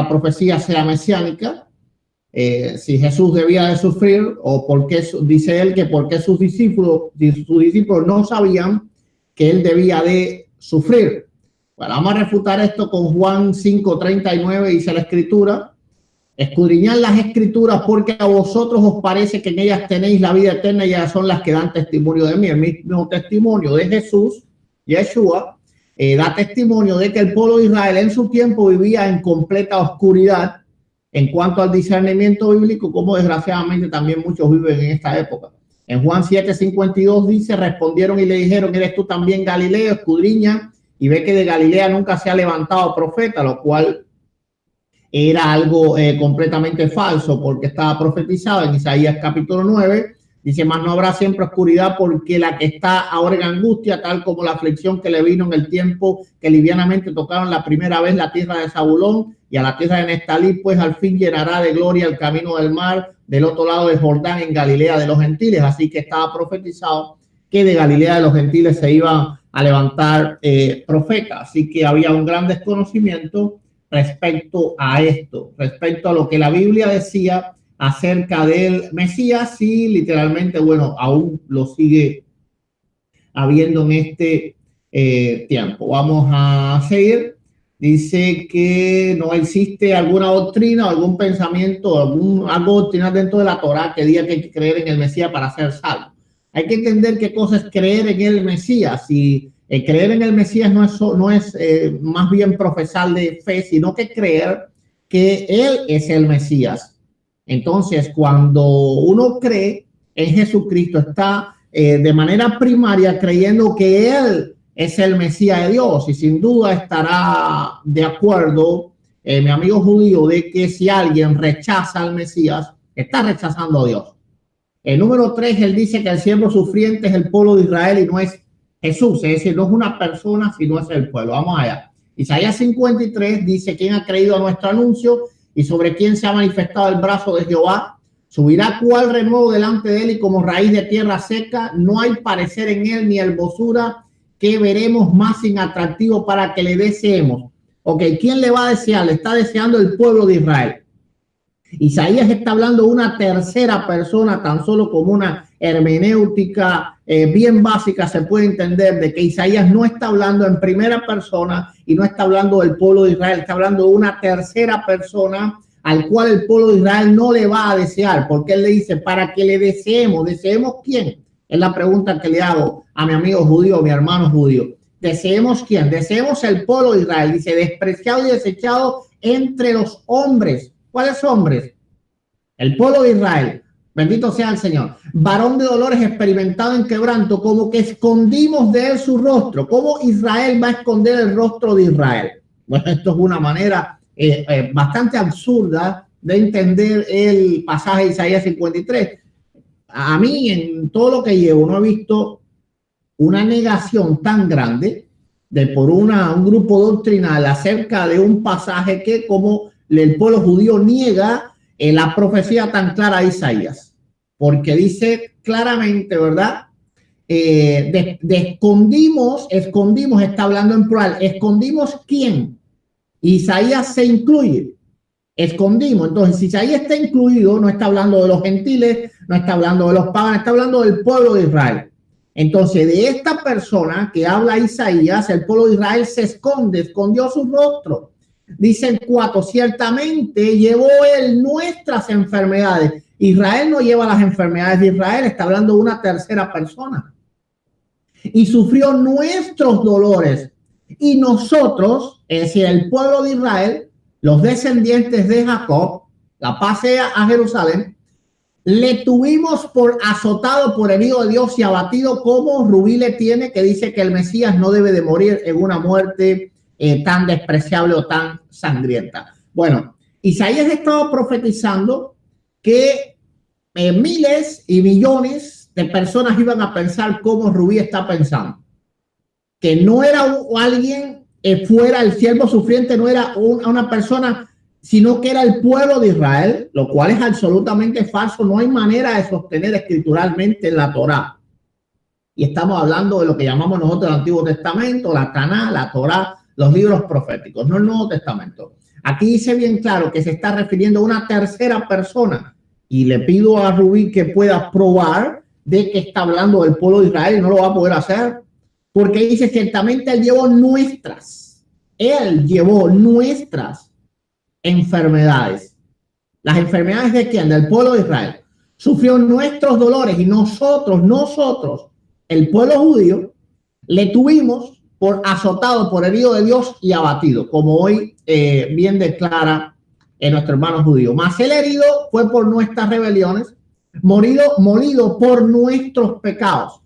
profecía sea mesiánica. Si Jesús debía de sufrir o porque dice él que porque sus discípulos no sabían que él debía de sufrir. Bueno, vamos a refutar esto con Juan 5:39, dice la escritura: escudriñad las escrituras porque a vosotros os parece que en ellas tenéis la vida eterna y ellas son las que dan testimonio de mí. El mismo testimonio de Jesús, Yeshua, da testimonio de que el pueblo de Israel en su tiempo vivía en completa oscuridad en cuanto al discernimiento bíblico, como desgraciadamente también muchos viven en esta época. En Juan 7:52 dice: respondieron y le dijeron: ¿eres tú también Galileo? Escudriña y ve que de Galilea nunca se ha levantado profeta, lo cual era algo completamente falso, porque estaba profetizado en Isaías capítulo 9. Dice: mas no habrá siempre oscuridad, porque la que está ahora en angustia, tal como la aflicción que le vino en el tiempo que livianamente tocaron la primera vez la tierra de Zabulón y a la tierra de Neftalí, pues al fin llenará de gloria el camino del mar del otro lado de Jordán, en Galilea de los gentiles. Así que estaba profetizado que de Galilea de los gentiles se iban a levantar profetas. Así que había un gran desconocimiento respecto a esto, respecto a lo que la Biblia decía acerca del Mesías, y literalmente, bueno, aún lo sigue habiendo en este tiempo. Vamos a seguir. Dice que no existe alguna doctrina o algún pensamiento, algo doctrinal dentro de la Torá que diga que hay que creer en el Mesías para ser salvo. Hay que entender qué cosa es creer en el Mesías. Y creer en el Mesías no es más bien profesar de fe, sino que creer que Él es el Mesías. Entonces, cuando uno cree en Jesucristo, está de manera primaria creyendo que Él es el Mesías de Dios, y sin duda estará de acuerdo mi amigo judío de que si alguien rechaza al Mesías, está rechazando a Dios. El número 3, él dice que el siervo sufriente es el pueblo de Israel y no es Jesús, es decir, no es una persona, sino es el pueblo. Vamos allá. Isaías 53 dice: ¿quién ha creído a nuestro anuncio y sobre quién se ha manifestado el brazo de Jehová? Subirá cual renuevo delante de él y como raíz de tierra seca, no hay parecer en él ni hermosura que veremos más inatractivo para que le deseemos. Ok, ¿quién le va a desear? Le está deseando el pueblo de Israel. Isaías está hablando de una tercera persona, tan solo como una hermenéutica bien básica se puede entender de que Isaías no está hablando en primera persona y no está hablando del pueblo de Israel, está hablando de una tercera persona al cual el pueblo de Israel no le va a desear, porque él le dice: para que le deseemos. ¿Deseemos quién? Es la pregunta que le hago a mi amigo judío, a mi hermano judío. ¿Deseemos quién? Deseemos el pueblo de Israel. Dice: despreciado y desechado entre los hombres. ¿Cuáles hombres? El pueblo de Israel. Bendito sea el Señor. Varón de dolores, experimentado en quebranto, como que escondimos de él su rostro. ¿Cómo Israel va a esconder el rostro de Israel? Bueno, esto es una manera bastante absurda de entender el pasaje de Isaías 53. A mí, en todo lo que llevo, no he visto una negación tan grande por un grupo doctrinal acerca de un pasaje que como el pueblo judío niega la profecía tan clara de Isaías, porque dice claramente, ¿verdad? Escondimos, está hablando en plural. ¿Escondimos quién? Isaías se incluye. escondimos. Entonces, si ahí está incluido, no está hablando de los gentiles, no está hablando de los paganos, está hablando del pueblo de Israel. Entonces, de esta persona que habla Isaías, el pueblo de Israel se esconde, escondió su rostro. Dice el 4, ciertamente llevó él nuestras enfermedades. Israel no lleva las enfermedades de Israel, está hablando de una tercera persona. Y sufrió nuestros dolores. Y nosotros, es decir, el pueblo de Israel, los descendientes de Jacob, la paz sea a Jerusalén, le tuvimos por azotado, por herido de Dios y abatido, como Rubí le tiene, que dice que el Mesías no debe de morir en una muerte tan despreciable o tan sangrienta. Bueno, Isaías estaba profetizando que miles y millones de personas iban a pensar como Rubí está pensando. Que no era alguien fuera el siervo sufriente, no era una persona, sino que era el pueblo de Israel, lo cual es absolutamente falso. No hay manera de sostener escrituralmente la Torá. Y estamos hablando de lo que llamamos nosotros el Antiguo Testamento, la Taná, la Torá, los libros proféticos, no el Nuevo Testamento. Aquí dice bien claro que se está refiriendo a una tercera persona. Y le pido a Rubí que pueda probar de que está hablando del pueblo de Israel y no lo va a poder hacer. Porque dice, ciertamente él llevó nuestras enfermedades. ¿Las enfermedades de quién? Del pueblo de Israel. Sufrió nuestros dolores y nosotros, el pueblo judío, le tuvimos por azotado, por herido de Dios y abatido, como hoy bien declara nuestro hermano judío. Mas el herido fue por nuestras rebeliones, molido por nuestros pecados.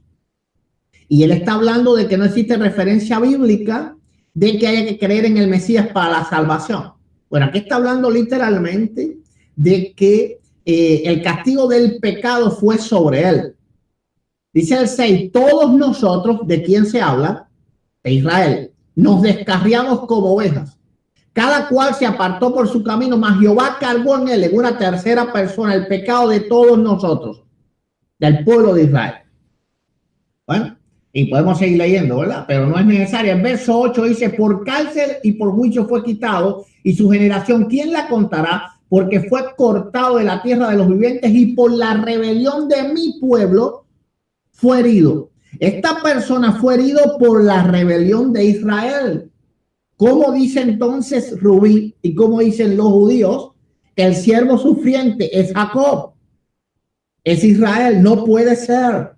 Y él está hablando de que no existe referencia bíblica de que haya que creer en el Mesías para la salvación. Bueno, aquí está hablando literalmente de que el castigo del pecado fue sobre él. Dice el 6, todos nosotros, ¿de quién se habla? De Israel. Nos descarriamos como ovejas. Cada cual se apartó por su camino, mas Jehová cargó en él, en una tercera persona, el pecado de todos nosotros, del pueblo de Israel. Bueno, y podemos seguir leyendo, ¿verdad? Pero no es necesario. El verso 8 dice, por cárcel y por juicio fue quitado, y su generación, ¿quién la contará? Porque fue cortado de la tierra de los vivientes, y por la rebelión de mi pueblo fue herido. Esta persona fue herido por la rebelión de Israel. ¿Cómo dice entonces Rubí y cómo dicen los judíos? Que el siervo sufriente es Jacob, es Israel. No puede ser.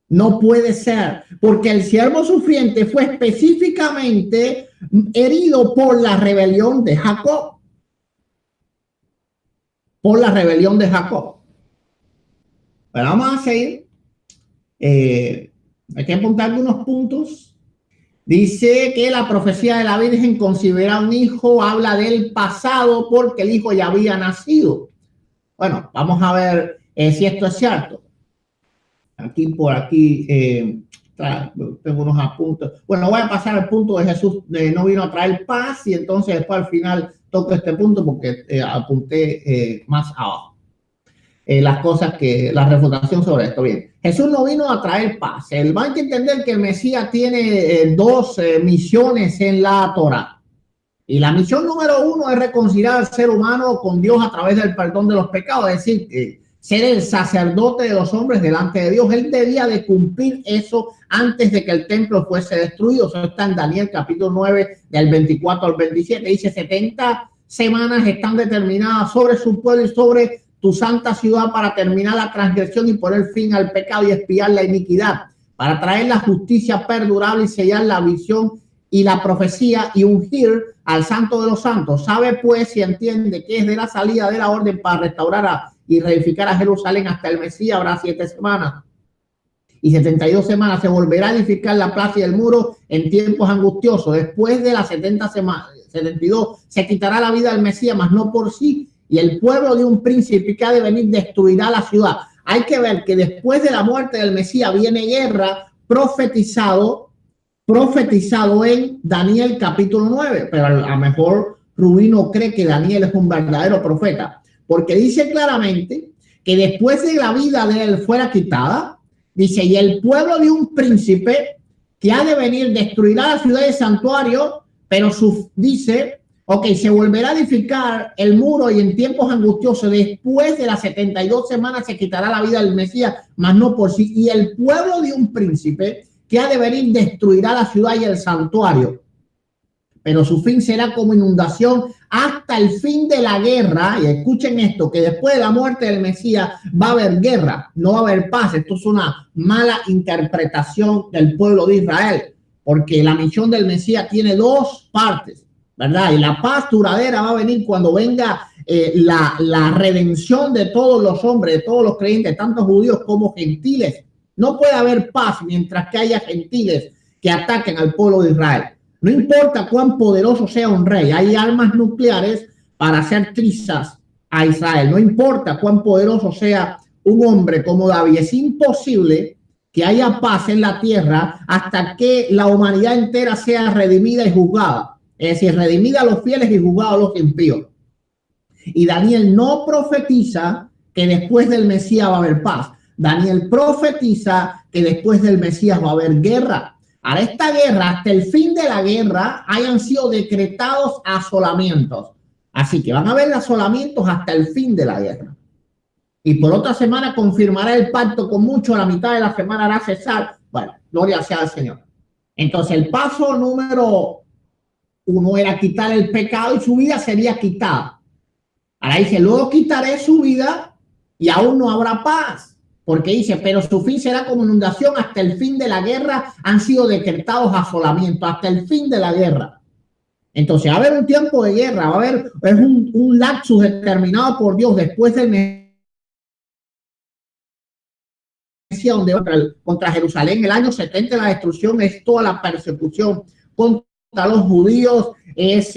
No puede ser, porque el siervo sufriente fue específicamente herido por la rebelión de Jacob. Por la rebelión de Jacob. Pero vamos a seguir. Hay que apuntar algunos puntos. Dice que la profecía de la Virgen considera un hijo, habla del pasado porque el hijo ya había nacido. Bueno, vamos a ver si esto es cierto. Aquí por aquí tengo unos apuntes. Bueno, voy a pasar al punto de Jesús no vino a traer paz y entonces después al final toco este punto porque apunté más abajo las cosas que la refutación sobre esto. Bien, Jesús no vino a traer paz. Hay que entender que el Mesías tiene dos misiones en la Torá. Y la misión número 1 es reconciliar al ser humano con Dios a través del perdón de los pecados, es decir, ser el sacerdote de los hombres delante de Dios. Él debía de cumplir eso antes de que el templo fuese destruido. Eso está en Daniel capítulo 9 del 24 al 27. Dice 70 semanas están determinadas sobre su pueblo y sobre tu santa ciudad para terminar la transgresión y poner fin al pecado y expiar la iniquidad, para traer la justicia perdurable y sellar la visión y la profecía y ungir al santo de los santos. Sabe pues y entiende que es de la salida de la orden para restaurar y reedificar a Jerusalén hasta el Mesías habrá 7 semanas. Y 72 semanas se volverá a edificar la plaza y el muro en tiempos angustiosos. Después de las 70 semanas, 72, se quitará la vida del Mesías, mas no por sí. Y el pueblo de un príncipe que ha de venir destruirá la ciudad. Hay que ver que después de la muerte del Mesías viene guerra, profetizado en Daniel capítulo 9. Pero a lo mejor Rubí no cree que Daniel es un verdadero profeta, porque dice claramente que después de la vida de él fuera quitada, dice, y el pueblo de un príncipe que ha de venir destruirá la ciudad y el santuario, pero dice, Ok, se volverá a edificar el muro y en tiempos angustiosos, después de las 72 semanas se quitará la vida del Mesías, mas no por sí. Y el pueblo de un príncipe que ha de venir destruirá la ciudad y el santuario. Pero su fin será como inundación hasta el fin de la guerra. Y escuchen esto, que después de la muerte del Mesías va a haber guerra, no va a haber paz. Esto es una mala interpretación del pueblo de Israel, porque la misión del Mesías tiene dos partes, ¿verdad? Y la paz duradera va a venir cuando venga la redención de todos los hombres, de todos los creyentes, tanto judíos como gentiles. No puede haber paz mientras que haya gentiles que ataquen al pueblo de Israel. No importa cuán poderoso sea un rey, hay armas nucleares para hacer trizas a Israel. No importa cuán poderoso sea un hombre como David, es imposible que haya paz en la tierra hasta que la humanidad entera sea redimida y juzgada. Es decir, redimida a los fieles y juzgada a los impíos. Y Daniel no profetiza que después del Mesías va a haber paz. Daniel profetiza que después del Mesías va a haber guerra. A esta guerra, hasta el fin de la guerra, hayan sido decretados asolamientos. Así que van a haber asolamientos hasta el fin de la guerra. Y por otra semana confirmará el pacto con muchos, a la mitad de la semana hará cesar. Bueno, gloria sea al Señor. Entonces, el paso número 1 era quitar el pecado y su vida sería quitada. Ahora dice, luego quitaré su vida y aún no habrá paz. Porque dice, pero su fin será como inundación hasta el fin de la guerra, han sido decretados asolamientos hasta el fin de la guerra. Entonces va a haber un tiempo de guerra, va a haber un lapsus determinado por Dios después del Mesías, donde contra Jerusalén el año 70 la destrucción es toda la persecución contra los judíos, es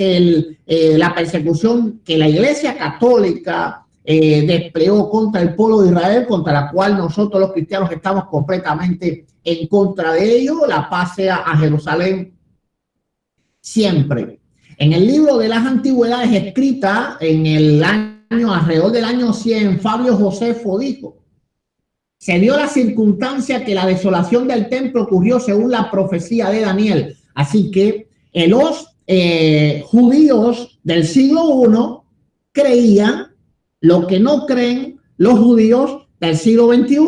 la persecución que la Iglesia Católica desplegó contra el pueblo de Israel, contra la cual nosotros los cristianos estamos completamente en contra de ello. La paz sea a Jerusalén siempre. En el libro de las antigüedades, escrita en el año, alrededor del año 100, Fabio Josefo dijo: se dio la circunstancia que la desolación del templo ocurrió según la profecía de Daniel. Así que los judíos del siglo I creían lo que no creen los judíos del siglo XXI,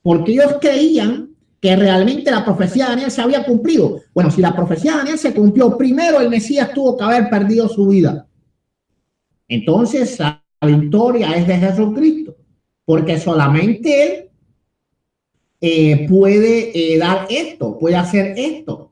porque ellos creían que realmente la profecía de Daniel se había cumplido. Bueno, si la profecía de Daniel se cumplió, primero el Mesías tuvo que haber perdido su vida. Entonces la victoria es de Jesucristo, porque solamente Él puede dar esto, puede hacer esto.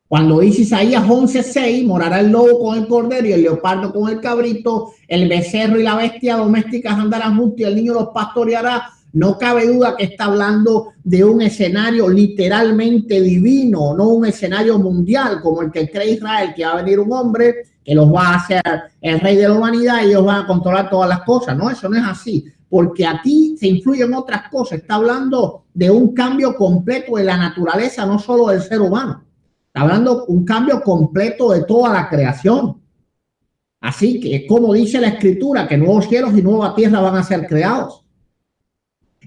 Cuando dice Isaías 11:6, morará el lobo con el cordero y el leopardo con el cabrito, el becerro y la bestia domésticas andarán juntos y el niño los pastoreará. No cabe duda que está hablando de un escenario literalmente divino, no un escenario mundial como el que cree Israel, que va a venir un hombre que los va a hacer el rey de la humanidad y ellos van a controlar todas las cosas. No, eso no es así, porque aquí se influyen otras cosas. Está hablando de un cambio completo de la naturaleza, no solo del ser humano. Está hablando de un cambio completo de toda la creación. Así que, como dice la Escritura, que nuevos cielos y nueva tierra van a ser creados.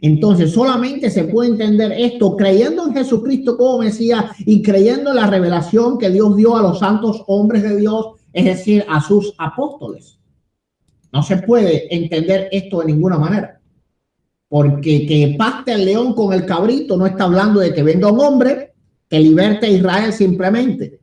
Entonces, solamente se puede entender esto creyendo en Jesucristo como Mesías y creyendo en la revelación que Dios dio a los santos hombres de Dios, es decir, a sus apóstoles. No se puede entender esto de ninguna manera. Porque que paste el león con el cabrito no está hablando de que venga un hombre que liberte a Israel simplemente.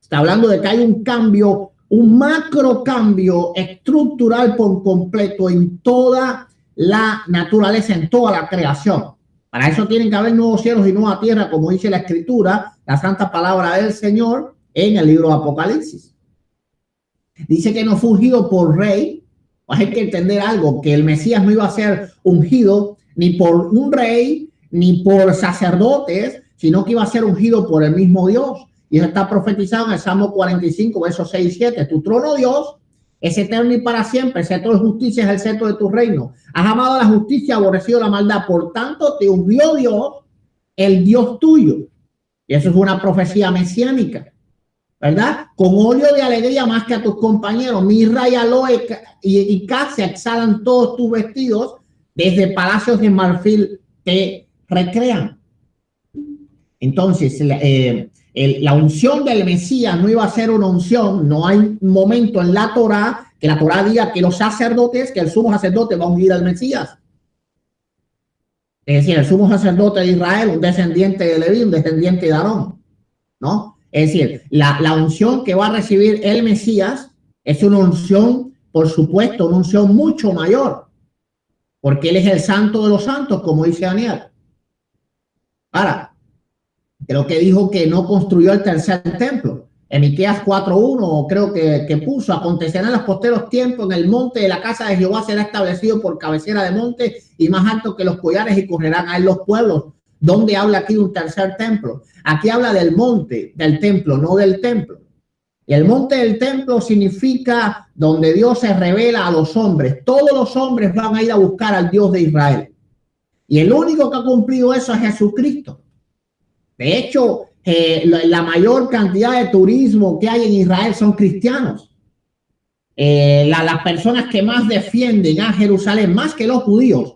Está hablando de que hay un cambio, un macro cambio estructural por completo en toda la naturaleza, en toda la creación. Para eso tienen que haber nuevos cielos y nueva tierra, como dice la Escritura, la santa palabra del Señor en el libro de Apocalipsis. Dice que no fue ungido por rey. Hay que entender algo, que el Mesías no iba a ser ungido ni por un rey, ni por sacerdotes, sino que iba a ser ungido por el mismo Dios. Y eso está profetizado en el Salmo 45, versos 6 y 7. Tu trono, Dios, es eterno y para siempre. El cetro de justicia es el cetro de tu reino. Has amado la justicia, aborrecido la maldad. Por tanto, te ungió Dios, el Dios tuyo. Y eso es una profecía mesiánica, ¿verdad? Con óleo de alegría más que a tus compañeros. Mirra y aloe y casia exhalan todos tus vestidos. Desde palacios de marfil te recrean. Entonces, la unción del Mesías no iba a ser una unción. No hay un momento en la Torá que la Torá diga que los sacerdotes, que el sumo sacerdote va a ungir al Mesías. Es decir, el sumo sacerdote de Israel, un descendiente de Leví, un descendiente de Aarón, ¿no? Es decir, la unción que va a recibir el Mesías es una unción, por supuesto, una unción mucho mayor, porque él es el santo de los santos, como dice Daniel. Ahora, creo que dijo que no construyó el tercer templo. En Miqueas 4:1 creo que puso: acontecerá en los posteros tiempos, en el monte de la casa de Jehová será establecido por cabecera de monte y más alto que los collares, y correrán a él los pueblos. ¿Dónde habla aquí de un tercer templo? Aquí habla del monte del templo, no del templo. Y el monte del templo significa donde Dios se revela a los hombres. Todos los hombres van a ir a buscar al Dios de Israel. Y el único que ha cumplido eso es Jesucristo. De hecho, la mayor cantidad de turismo que hay en Israel son cristianos. Las personas que más defienden a Jerusalén, más que los judíos,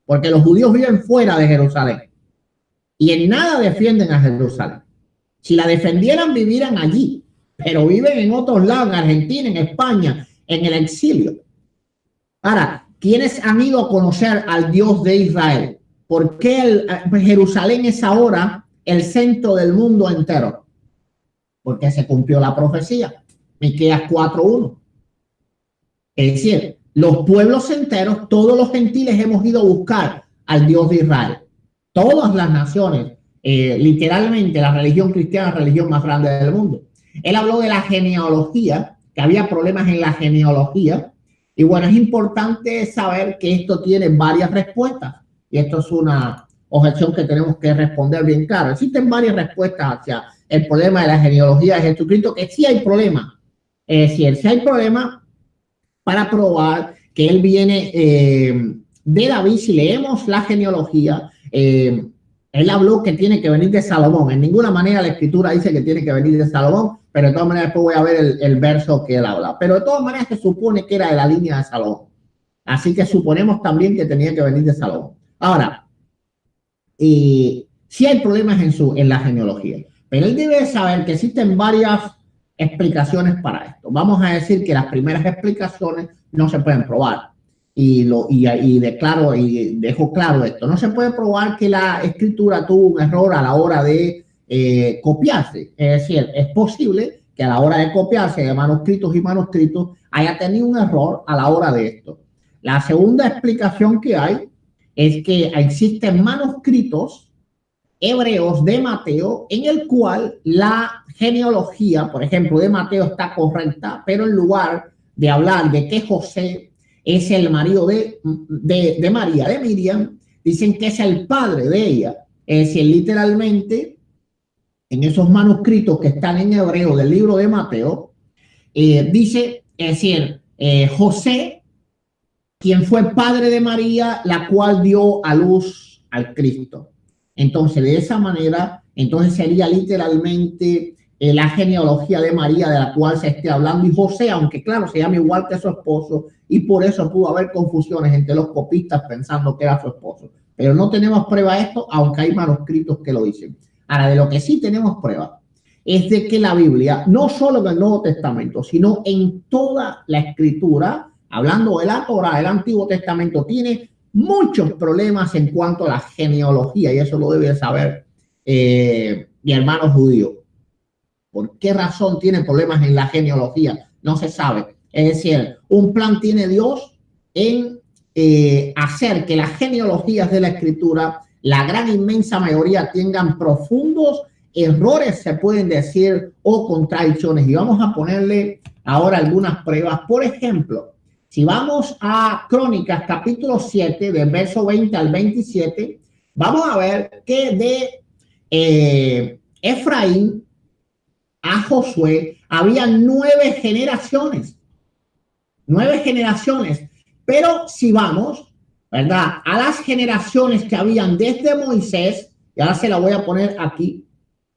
porque los judíos viven fuera de Jerusalén y en nada defienden a Jerusalén. Si la defendieran, vivirían allí, pero viven en otros lados, en Argentina, en España, en el exilio. Ahora, ¿quiénes han ido a conocer al Dios de Israel? ¿Por qué Jerusalén es ahora el centro del mundo entero? Porque se cumplió la profecía, Miqueas 4:1. Es decir, los pueblos enteros, todos los gentiles hemos ido a buscar al Dios de Israel. Todas las naciones, literalmente la religión cristiana es la religión más grande del mundo. Él habló de la genealogía, que había problemas en la genealogía. Y bueno, es importante saber que esto tiene varias respuestas. Y esto es una objeción que tenemos que responder bien claro. Existen varias respuestas hacia el problema de la genealogía de Jesucristo, que sí hay problema. Es decir, sí hay problema para probar que él viene de David. Si leemos la genealogía, él habló que tiene que venir de Salomón. En ninguna manera la escritura dice que tiene que venir de Salomón, pero de todas maneras después voy a ver el verso que él habla. Pero de todas maneras se supone que era de la línea de Salomón. Así que suponemos también que tenía que venir de Salomón. Ahora, sí hay problemas en la genealogía, pero él debe saber que existen varias explicaciones para esto. Vamos a decir que las primeras explicaciones no se pueden probar. Y dejo claro esto. No se puede probar que la escritura tuvo un error a la hora de copiarse. Es decir, es posible que a la hora de copiarse de manuscritos y manuscritos haya tenido un error a la hora de esto. La segunda explicación que hay es que existen manuscritos hebreos de Mateo en el cual la genealogía, por ejemplo, de Mateo está correcta, pero en lugar de hablar de que José es el marido de María, de Miriam, dicen que es el padre de ella. Es decir, literalmente, en esos manuscritos que están en hebreo del libro de Mateo, dice, es decir, José, quien fue padre de María, la cual dio a luz al Cristo. Entonces, de esa manera, entonces sería literalmente la genealogía de María de la cual se esté hablando, y José, aunque claro, se llama igual que su esposo, y por eso pudo haber confusiones entre los copistas pensando que era su esposo. Pero no tenemos prueba de esto, aunque hay manuscritos que lo dicen. Ahora, de lo que sí tenemos prueba es de que la Biblia, no solo en el Nuevo Testamento, sino en toda la Escritura, hablando de la Torá, el Antiguo Testamento, tiene muchos problemas en cuanto a la genealogía, y eso lo debe saber mi hermano judío. ¿Por qué razón tiene problemas en la genealogía? No se sabe. Es decir, un plan tiene Dios en hacer que las genealogías de la Escritura, la gran inmensa mayoría, tengan profundos errores, se pueden decir, o contradicciones. Y vamos a ponerle ahora algunas pruebas. Por ejemplo, si vamos a Crónicas, capítulo 7, del verso 20 al 27, vamos a ver que de Efraín a Josué había 9 generaciones. 9 generaciones. Pero si vamos, ¿verdad?, a las generaciones que habían desde Moisés, y ahora se la voy a poner aquí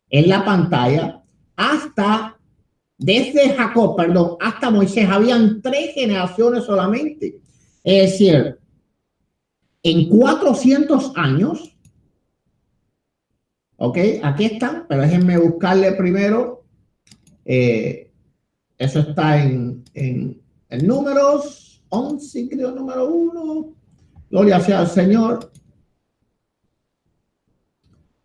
en la pantalla, desde Jacob, hasta Moisés, habían 3 generaciones solamente. Es decir, en 400 años, Ok, aquí están, pero déjenme buscarle primero. Eso está en Números 11, creo, número 1. Gloria sea al Señor.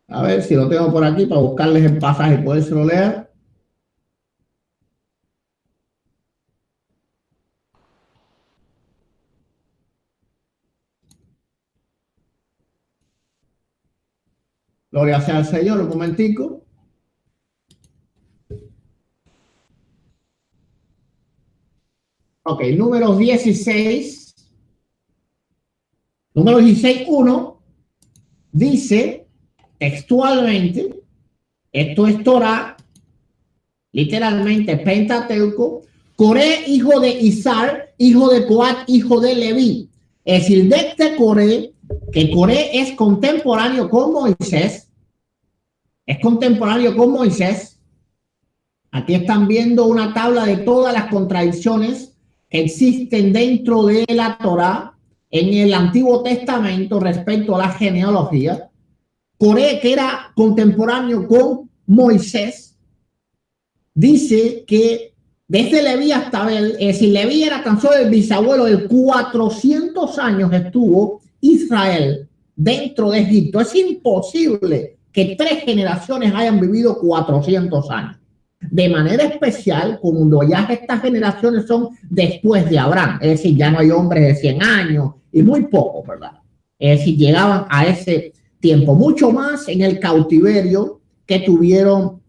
A ver si lo tengo por aquí para buscarles el pasaje y podérselo leer. Gloria sea al Señor, un momentico. Ok, número 16. Número 16, 1 dice textualmente, esto es Torah, literalmente Pentateuco, Coré, hijo de Izar, hijo de Coat, hijo de Leví. Es decir, de este Coré, que Coré es contemporáneo con Moisés, Aquí están viendo una tabla de todas las contradicciones que existen dentro de la Torá en el Antiguo Testamento respecto a la genealogía. Coré, que era contemporáneo con Moisés, dice que desde Leví hasta Abel, es decir, Leví era tan solo el bisabuelo de 400 años estuvo Israel dentro de Egipto. Es imposible que 3 generaciones hayan vivido 400 años. De manera especial, cuando ya estas generaciones son después de Abraham, es decir, ya no hay hombres de 100 años y muy pocos, ¿verdad? Es decir, llegaban a ese tiempo, mucho más en el cautiverio que tuvieron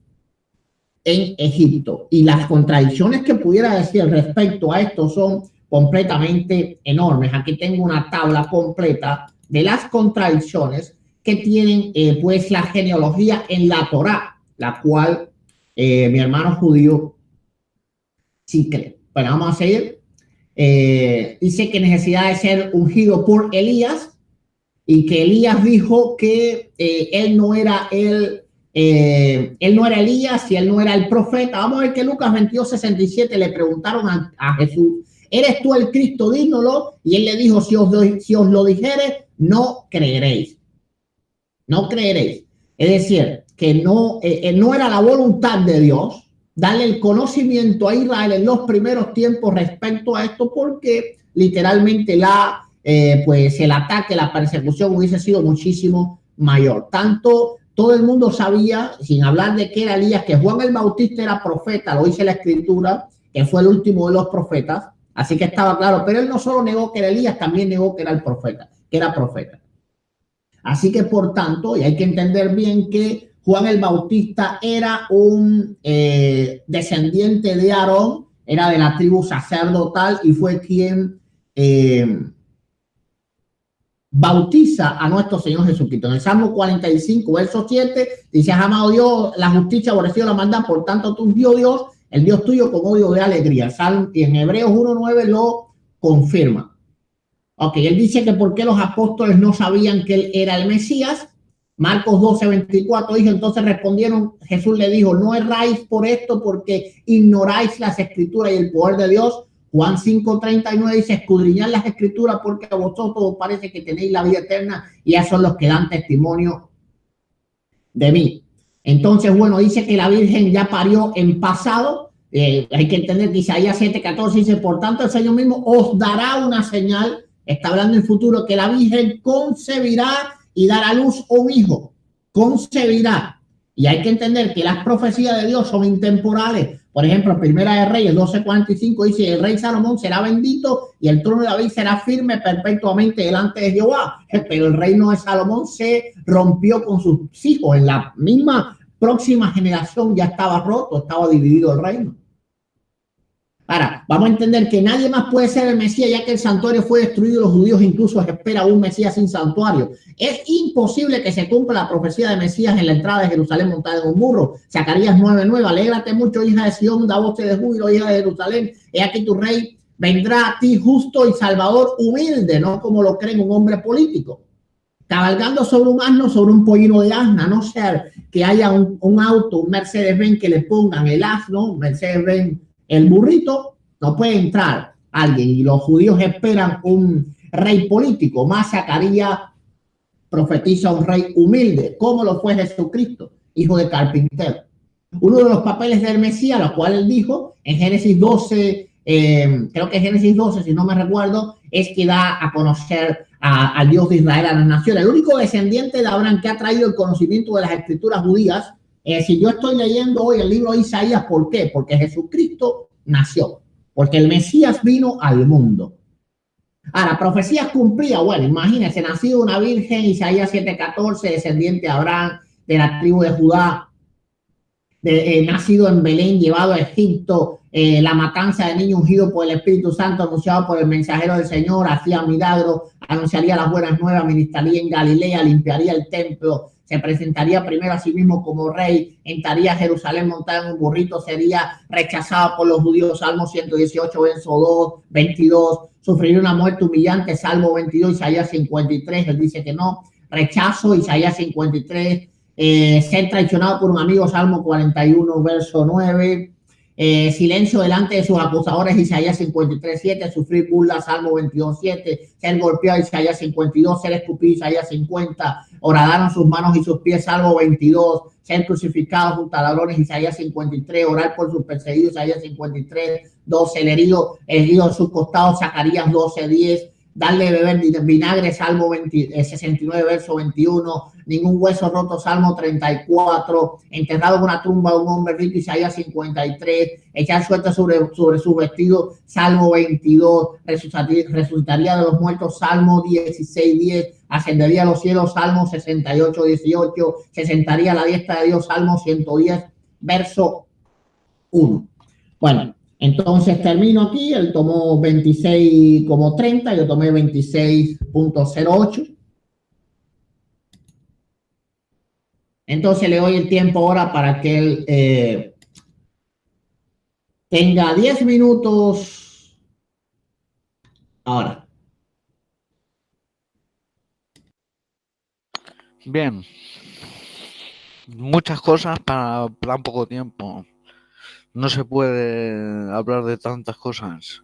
en Egipto. Y las contradicciones que pudiera decir respecto a esto son completamente enormes. Aquí tengo una tabla completa de las contradicciones que tienen pues la genealogía en la Torá, la cual mi hermano judío sí cree. Bueno, vamos a seguir. Dice que necesidad de ser ungido por Elías y que Elías dijo que él no era Elías y él no era el profeta. Vamos a ver que Lucas 22:67 le preguntaron a Jesús, ¿eres tú el Cristo? Dínoslo. Y él le dijo, si os lo dijere, no creeréis. No creeréis. Es decir, que no era la voluntad de Dios darle el conocimiento a Israel en los primeros tiempos respecto a esto, porque literalmente pues el ataque, la persecución hubiese sido muchísimo mayor. Tanto todo el mundo sabía, sin hablar de que era Elías, que Juan el Bautista era profeta, lo dice la Escritura, que fue el último de los profetas, así que estaba claro, pero él no solo negó que era Elías, también negó que era el profeta, que era profeta. Así que, por tanto, y hay que entender bien que Juan el Bautista era un descendiente de Aarón, era de la tribu sacerdotal y fue quien bautiza a nuestro Señor Jesucristo. En el Salmo 45, verso 7, dice, has amado Dios la justicia, aborrecido la maldad, por tanto tú Dios, el Dios tuyo con odio de alegría. Y en Hebreos 1:9 lo confirma. Ok, él dice que por qué los apóstoles no sabían que él era el Mesías. Marcos 12:24 dijo, entonces respondieron, Jesús le dijo, no erráis por esto porque ignoráis las escrituras y el poder de Dios. Juan 5:39 dice, escudriñad las escrituras porque a vosotros parece que tenéis la vida eterna y esos son los que dan testimonio de mí. Entonces, bueno, dice que la Virgen ya parió en pasado. Hay que entender que Isaías 7:14 dice, por tanto el Señor mismo os dará una señal. Está hablando en futuro que la Virgen concebirá y dará a luz un hijo. Concebirá. Y hay que entender que las profecías de Dios son intemporales. Por ejemplo, Primera de Reyes 12:45 dice, el rey Salomón será bendito y el trono de David será firme perpetuamente delante de Jehová. Pero el reino de Salomón se rompió con sus hijos. En la misma próxima generación ya estaba roto, estaba dividido el reino. Ahora, vamos a entender que nadie más puede ser el Mesías, ya que el santuario fue destruido y los judíos incluso esperan un Mesías sin santuario. Es imposible que se cumpla la profecía de Mesías en la entrada de Jerusalén montada en un burro. Zacarías 9:9, alégrate mucho, hija de Sión, da voces de júbilo, hija de Jerusalén. He aquí tu rey vendrá a ti justo y salvador, humilde, no como lo creen un hombre político. Cabalgando sobre un asno, sobre un pollino de asna, no ser que haya un auto, un Mercedes-Benz que le pongan el asno, Mercedes-Benz el burrito, no puede entrar alguien y los judíos esperan un rey político. Más Zacarías profetiza un rey humilde, como lo fue Jesucristo, hijo de carpintero. Uno de los papeles del Mesías, lo cual él dijo en Génesis 12, creo que Génesis 12, si no me recuerdo, es que da a conocer al Dios de Israel a las naciones. El único descendiente de Abraham que ha traído el conocimiento de las escrituras judías, si yo estoy leyendo hoy el libro de Isaías, ¿por qué? Porque Jesucristo nació, porque el Mesías vino al mundo. Ahora, profecías cumplidas, bueno, imagínense, nacido una virgen, Isaías 7:14, descendiente de Abraham, de la tribu de Judá, nacido en Belén, llevado a Egipto, la matanza de niño ungido por el Espíritu Santo, anunciado por el mensajero del Señor, hacía milagros, anunciaría las buenas nuevas, ministraría en Galilea, limpiaría el templo, se presentaría primero a sí mismo como rey, entraría a Jerusalén montado en un burrito, sería rechazado por los judíos, Salmo 118, verso 2, 22, sufriría una muerte humillante, Salmo 22, Isaías 53, él dice que no, rechazo, Isaías 53, ser traicionado por un amigo, Salmo 41, verso 9, silencio delante de sus acusadores, Isaías 53, 7, sufrir burla, Salmo 22, 7, ser golpeado, Isaías 52, ser escupido, Isaías 50, horadaron sus manos y sus pies, Salmo 22, ser crucificado junto a ladrones, Isaías 53, orar por sus perseguidos, Isaías 53, 12, el herido en sus costados, Zacarías 12, 10, darle beber vinagre, Salmo 69, verso 21, ningún hueso roto, Salmo 34, enterrado en una tumba de un hombre rico, Isaías 53, echar suerte sobre su vestido, Salmo 22, resucitaría de los muertos, Salmo 16, 10, ascendería a los cielos, Salmo 68, 18, se sentaría a la diestra de Dios, Salmo 110, verso 1. Bueno, entonces termino aquí, él tomó 26,30, yo tomé 26,08. Entonces le doy el tiempo ahora para que él tenga 10 minutos ahora. Bien, muchas cosas para tan poco tiempo. No se puede hablar de tantas cosas.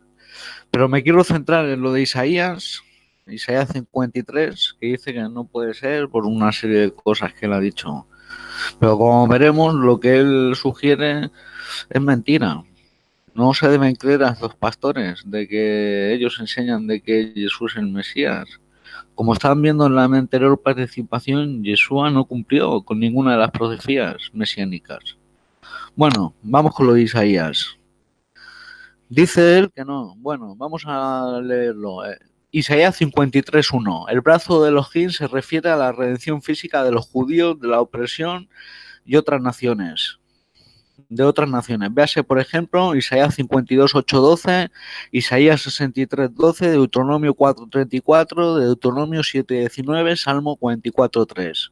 Pero me quiero centrar en lo de Isaías 53, que dice que no puede ser por una serie de cosas que él ha dicho. Pero como veremos, lo que él sugiere es mentira. No se deben creer a los pastores de que ellos enseñan de que Jesús es el Mesías. Como estaban viendo en la anterior participación, Yeshua no cumplió con ninguna de las profecías mesiánicas. Bueno, vamos con lo de Isaías. Dice él que no. Bueno, vamos a leerlo. Isaías 53:1. El brazo de Elohim se refiere a la redención física de los judíos de la opresión y otras naciones. De otras naciones. Véase, por ejemplo, Isaías 52:8-12, Isaías 63:12, Deuteronomio 4:34, Deuteronomio 7:19, Salmo 44:3.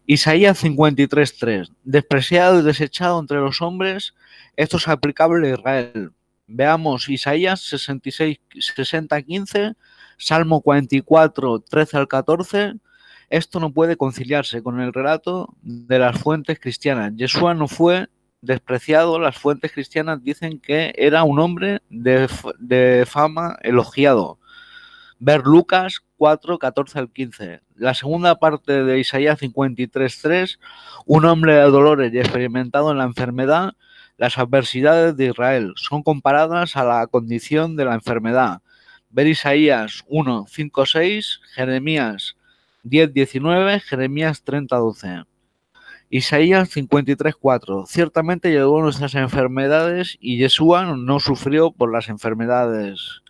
Isaías 53:3. Despreciado y desechado entre los hombres, esto es aplicable a Israel. Veamos Isaías 60:15, Salmo 44:13-14. Esto no puede conciliarse con el relato de las fuentes cristianas. Yeshua no fue despreciado. Las fuentes cristianas dicen que era un hombre de fama elogiado. Ver Lucas 4:14-15. La segunda parte de Isaías 53:3, un hombre de dolores y experimentado en la enfermedad. Las adversidades de Israel son comparadas a la condición de la enfermedad. Ver Isaías 1:5-6, Jeremías 10:19, Jeremías 30:12. Isaías 53:4. Ciertamente llevó nuestras enfermedades y Yeshua no sufrió por las enfermedades,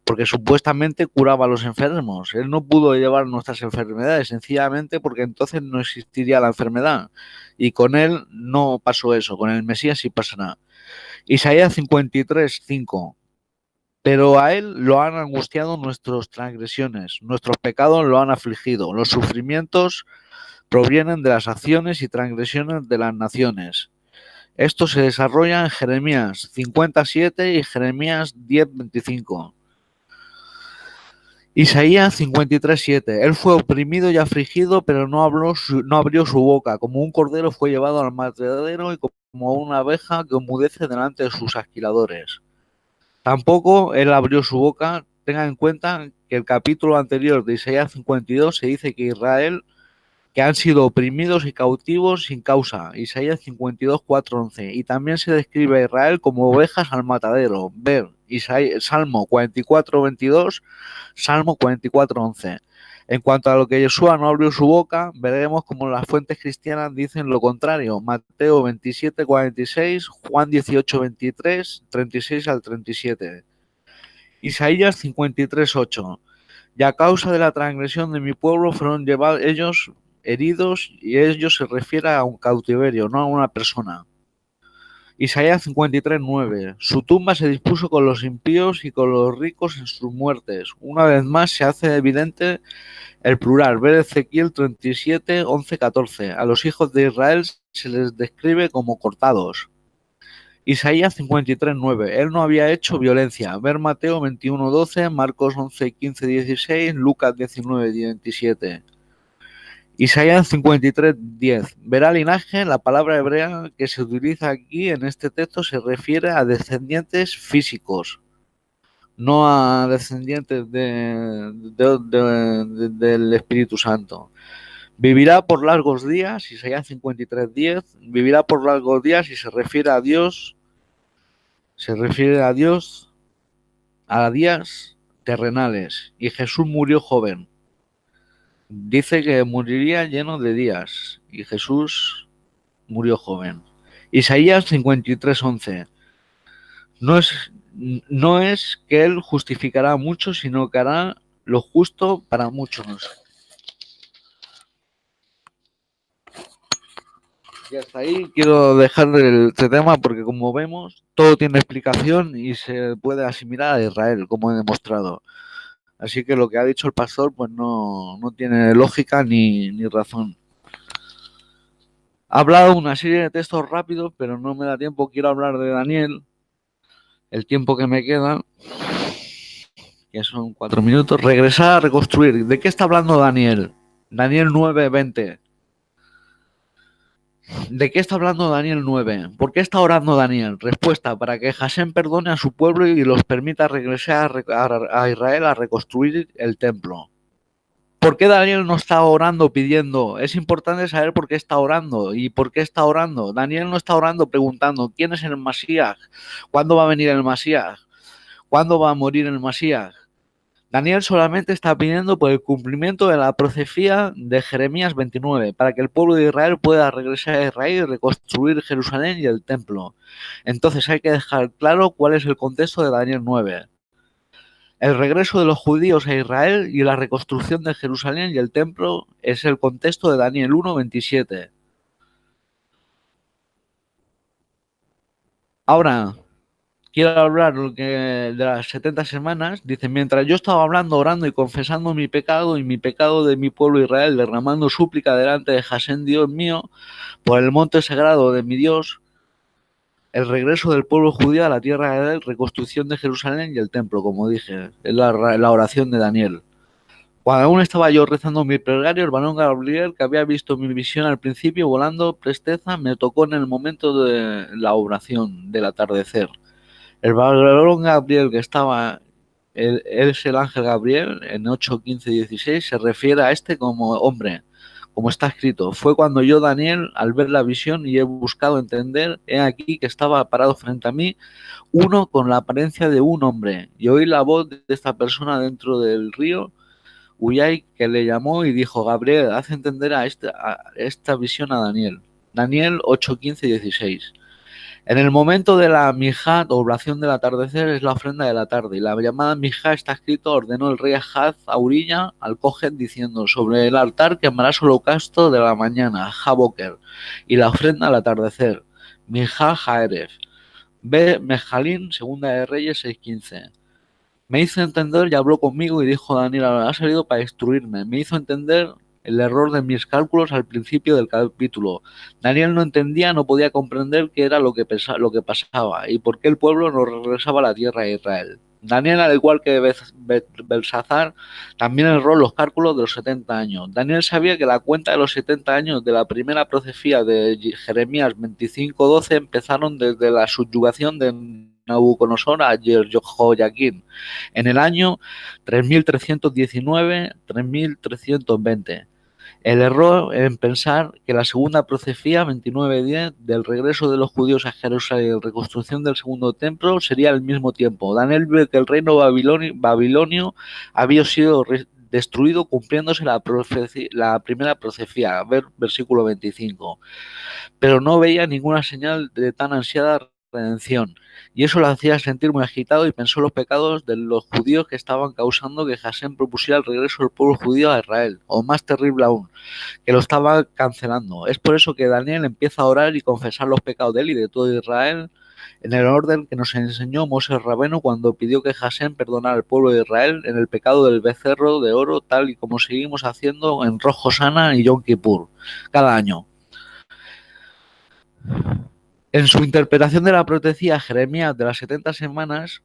porque supuestamente curaba a los enfermos. Él no pudo llevar nuestras enfermedades, sencillamente porque entonces no existiría la enfermedad. Y con él no pasó eso, con el Mesías sí pasará. Isaías 53:5. Pero a él lo han angustiado nuestras transgresiones, nuestros pecados lo han afligido, los sufrimientos provienen de las acciones y transgresiones de las naciones. Esto se desarrolla en Jeremías 57 y Jeremías 10:25. Isaías 53:7. Él fue oprimido y afligido, pero no abrió su boca. Como un cordero fue llevado al matadero y como una abeja que enmudece delante de sus asquiladores. Tampoco él abrió su boca, tengan en cuenta que el capítulo anterior de Isaías 52 se dice que Israel, que han sido oprimidos y cautivos sin causa, Isaías 52, 4, 11. Y también se describe a Israel como ovejas al matadero, ver Salmo 44, 22, Salmo 44, 11. En cuanto a lo que Yeshua no abrió su boca, veremos como las fuentes cristianas dicen lo contrario. Mateo 27, 46, Juan 18, 23, 36 al 37. Isaías 53, 8. Y a causa de la transgresión de mi pueblo fueron llevados ellos heridos, y ellos se refiere a un cautiverio, no a una persona. Isaías 53, 9. Su tumba se dispuso con los impíos y con los ricos en sus muertes. Una vez más se hace evidente el plural. Ver Ezequiel 37, 11, 14. A los hijos de Israel se les describe como cortados. Isaías 53, 9. Él no había hecho violencia. Ver Mateo 21, 12, Marcos 11, 15, 16, Lucas 19, 17. Isaías 53, 10. Verá linaje, la palabra hebrea que se utiliza aquí en este texto se refiere a descendientes físicos, no a descendientes del Espíritu Santo. Vivirá por largos días, Isaías 53, 10. Vivirá por largos días y se refiere a Dios a días terrenales. Y Jesús murió joven. Dice que moriría lleno de días y Jesús murió joven. Isaías 53, 11. No es que él justificará a muchos, sino que hará lo justo para muchos. Y hasta ahí quiero dejar este tema porque, como vemos, todo tiene explicación y se puede asimilar a Israel, como he demostrado. Así que lo que ha dicho el pastor pues no tiene lógica ni razón. Ha hablado una serie de textos rápidos, pero no me da tiempo. Quiero hablar de Daniel, el tiempo que me queda, que son 4 minutos. Regresar a reconstruir. ¿De qué está hablando Daniel? Daniel 9:20. ¿De qué está hablando Daniel 9? ¿Por qué está orando Daniel? Respuesta: para que Hashem perdone a su pueblo y los permita regresar a Israel a reconstruir el templo. ¿Por qué Daniel no está orando pidiendo? Es importante saber por qué está orando y por qué está orando. Daniel no está orando preguntando quién es el Masías, cuándo va a venir el Masías, cuándo va a morir el Masías. Daniel solamente está pidiendo por el cumplimiento de la profecía de Jeremías 29, para que el pueblo de Israel pueda regresar a Israel y reconstruir Jerusalén y el templo. Entonces hay que dejar claro cuál es el contexto de Daniel 9. El regreso de los judíos a Israel y la reconstrucción de Jerusalén y el templo es el contexto de Daniel 1:27. Ahora, quiero hablar de las 70 semanas. Dice: mientras yo estaba hablando, orando y confesando mi pecado y mi pecado de mi pueblo Israel, derramando súplica delante de Hashem, Dios mío, por el monte sagrado de mi Dios, el regreso del pueblo judío a la tierra de Israel, reconstrucción de Jerusalén y el templo, como dije, es la oración de Daniel. Cuando aún estaba yo rezando mi plegaria, el varón Gabriel, que había visto mi visión al principio volando presteza, me tocó en el momento de la oración del atardecer. El varón Gabriel que estaba, él es el ángel Gabriel, en 8, 15, 16, se refiere a este como hombre, como está escrito. Fue cuando yo, Daniel, al ver la visión y he buscado entender, he aquí que estaba parado frente a mí uno con la apariencia de un hombre, y oí la voz de esta persona dentro del río Uyay, que le llamó y dijo: Gabriel, haz entender a esta visión a Daniel. Daniel 8, 15 y 16. En el momento de la mijá, oración del atardecer, es la ofrenda de la tarde. Y la llamada mijá está escrito: ordenó el rey Ahaz a Urilla, al Cohen, diciendo: sobre el altar quemarás holocausto de la mañana, Jaboker, y la ofrenda al atardecer, mijá Jaeref. Ve Mejalín, segunda de Reyes 6:15. Me hizo entender y habló conmigo y dijo: Daniel, ha salido para destruirme. Me hizo entender el error de mis cálculos al principio del capítulo. Daniel no entendía, no podía comprender qué era lo que pasaba y por qué el pueblo no regresaba a la tierra de Israel. Daniel, al igual que Belsazar, también erró los cálculos de los 70 años. Daniel sabía que la cuenta de los 70 años de la primera profecía de Jeremías 25:12 empezaron desde la subyugación de Nabucodonosor a Jehoiaquín en el año 3319-3320. El error en pensar que la segunda profecía, 29:10, del regreso de los judíos a Jerusalén y la reconstrucción del segundo templo sería al mismo tiempo. Daniel ve que el reino babilonio había sido destruido cumpliéndose la primera profecía, a ver versículo 25. Pero no veía ninguna señal de tan ansiada redención, y eso lo hacía sentir muy agitado y pensó los pecados de los judíos que estaban causando que Jasén propusiera el regreso del pueblo judío a Israel, o más terrible aún, que lo estaba cancelando. Es por eso que Daniel empieza a orar y confesar los pecados de él y de todo Israel en el orden que nos enseñó Moses Rabeno cuando pidió que Jasén perdonara al pueblo de Israel en el pecado del becerro de oro, tal y como seguimos haciendo en Rosh Hashanah y Yom Kippur cada año. En su interpretación de la profecía Jeremías de las 70 semanas,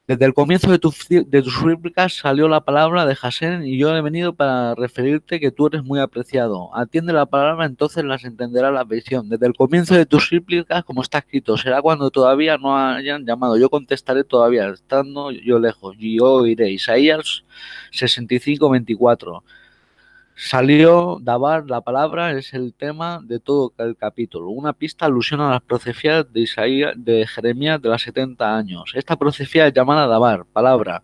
desde el comienzo de tus súplicas salió la palabra de Jasén y yo he venido para referirte que tú eres muy apreciado. Atiende la palabra, entonces las entenderá la visión. Desde el comienzo de tus súplicas, como está escrito, será cuando todavía no hayan llamado. Yo contestaré todavía, estando yo lejos, y yo oiré. Isaías 65:24. Salió Dabar, la palabra es el tema de todo el capítulo, una pista alusión a las profecías de Isaías, de Jeremías de los 70 años. Esta profecía es llamada Dabar, palabra,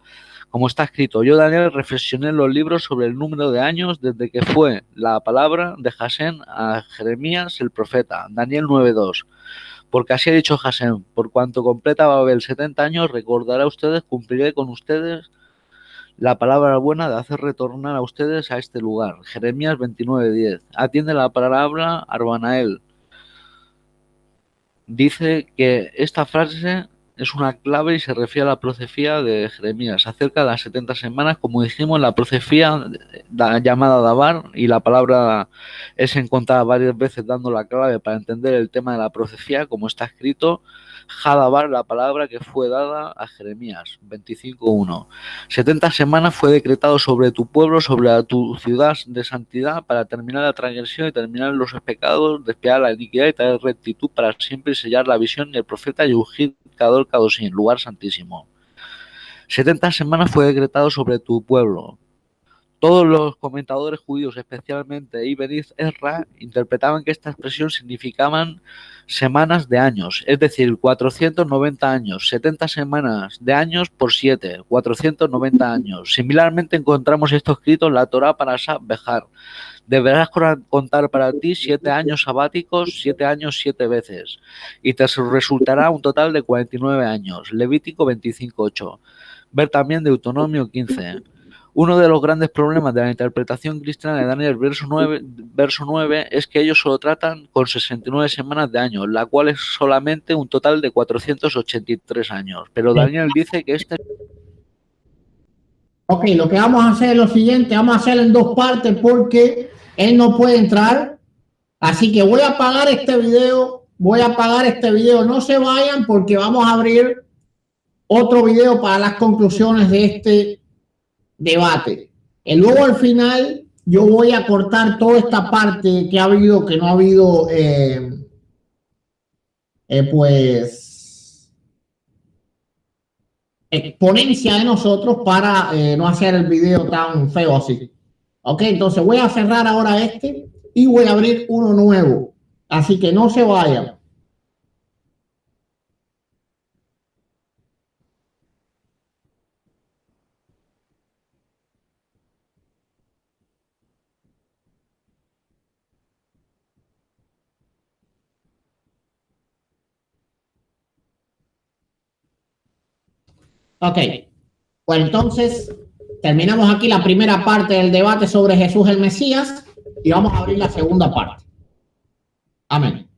como está escrito. Yo, Daniel, reflexioné en los libros sobre el número de años desde que fue la palabra de Jasén a Jeremías el profeta, Daniel 9:2. Porque así ha dicho Jasén, por cuanto completa Babel 70 años, recordará a ustedes, cumpliré con ustedes la palabra buena de hacer retornar a ustedes a este lugar. Jeremías 29:10. Atiende la palabra Arbanael. Dice que esta frase es una clave y se refiere a la profecía de Jeremías acerca de las 70 semanas, como dijimos, la profecía llamada Dabar, y la palabra es encontrada varias veces dando la clave para entender el tema de la profecía, como está escrito, Jadabar, la palabra que fue dada a Jeremías 25:1. 70 semanas fue decretado sobre tu pueblo, sobre tu ciudad de santidad, para terminar la transgresión y terminar los pecados, despiar la iniquidad y traer rectitud para siempre y sellar la visión del profeta y ungir Kador Kadoshim, lugar santísimo. 70 semanas fue decretado sobre tu pueblo. Todos los comentadores judíos, especialmente Ibn Ezra, interpretaban que esta expresión significaban semanas de años, es decir, 490 años, 70 semanas de años por 7, 490 años. Similarmente encontramos esto escrito en la Torá para Behar. Deberás contar para ti 7 años sabáticos, 7 años 7 veces, y te resultará un total de 49 años. Levítico 25:8. Ver también Deuteronomio 15. Uno de los grandes problemas de la interpretación cristiana de Daniel verso 9 es que ellos solo tratan con 69 semanas de años, la cual es solamente un total de 483 años. Pero Daniel dice que este... Ok, lo que vamos a hacer es lo siguiente, vamos a hacerlo en dos partes porque él no puede entrar. Así que voy a apagar este video, no se vayan porque vamos a abrir otro video para las conclusiones de este debate. Y luego al final yo voy a cortar toda esta parte que ha habido, que no ha habido, pues, exponencia de nosotros para no hacer el video tan feo así. Ok, entonces voy a cerrar ahora este y voy a abrir uno nuevo. Así que no se vayan. Ok, pues entonces terminamos aquí la primera parte del debate sobre Jesús el Mesías y vamos a abrir la segunda parte. Amén.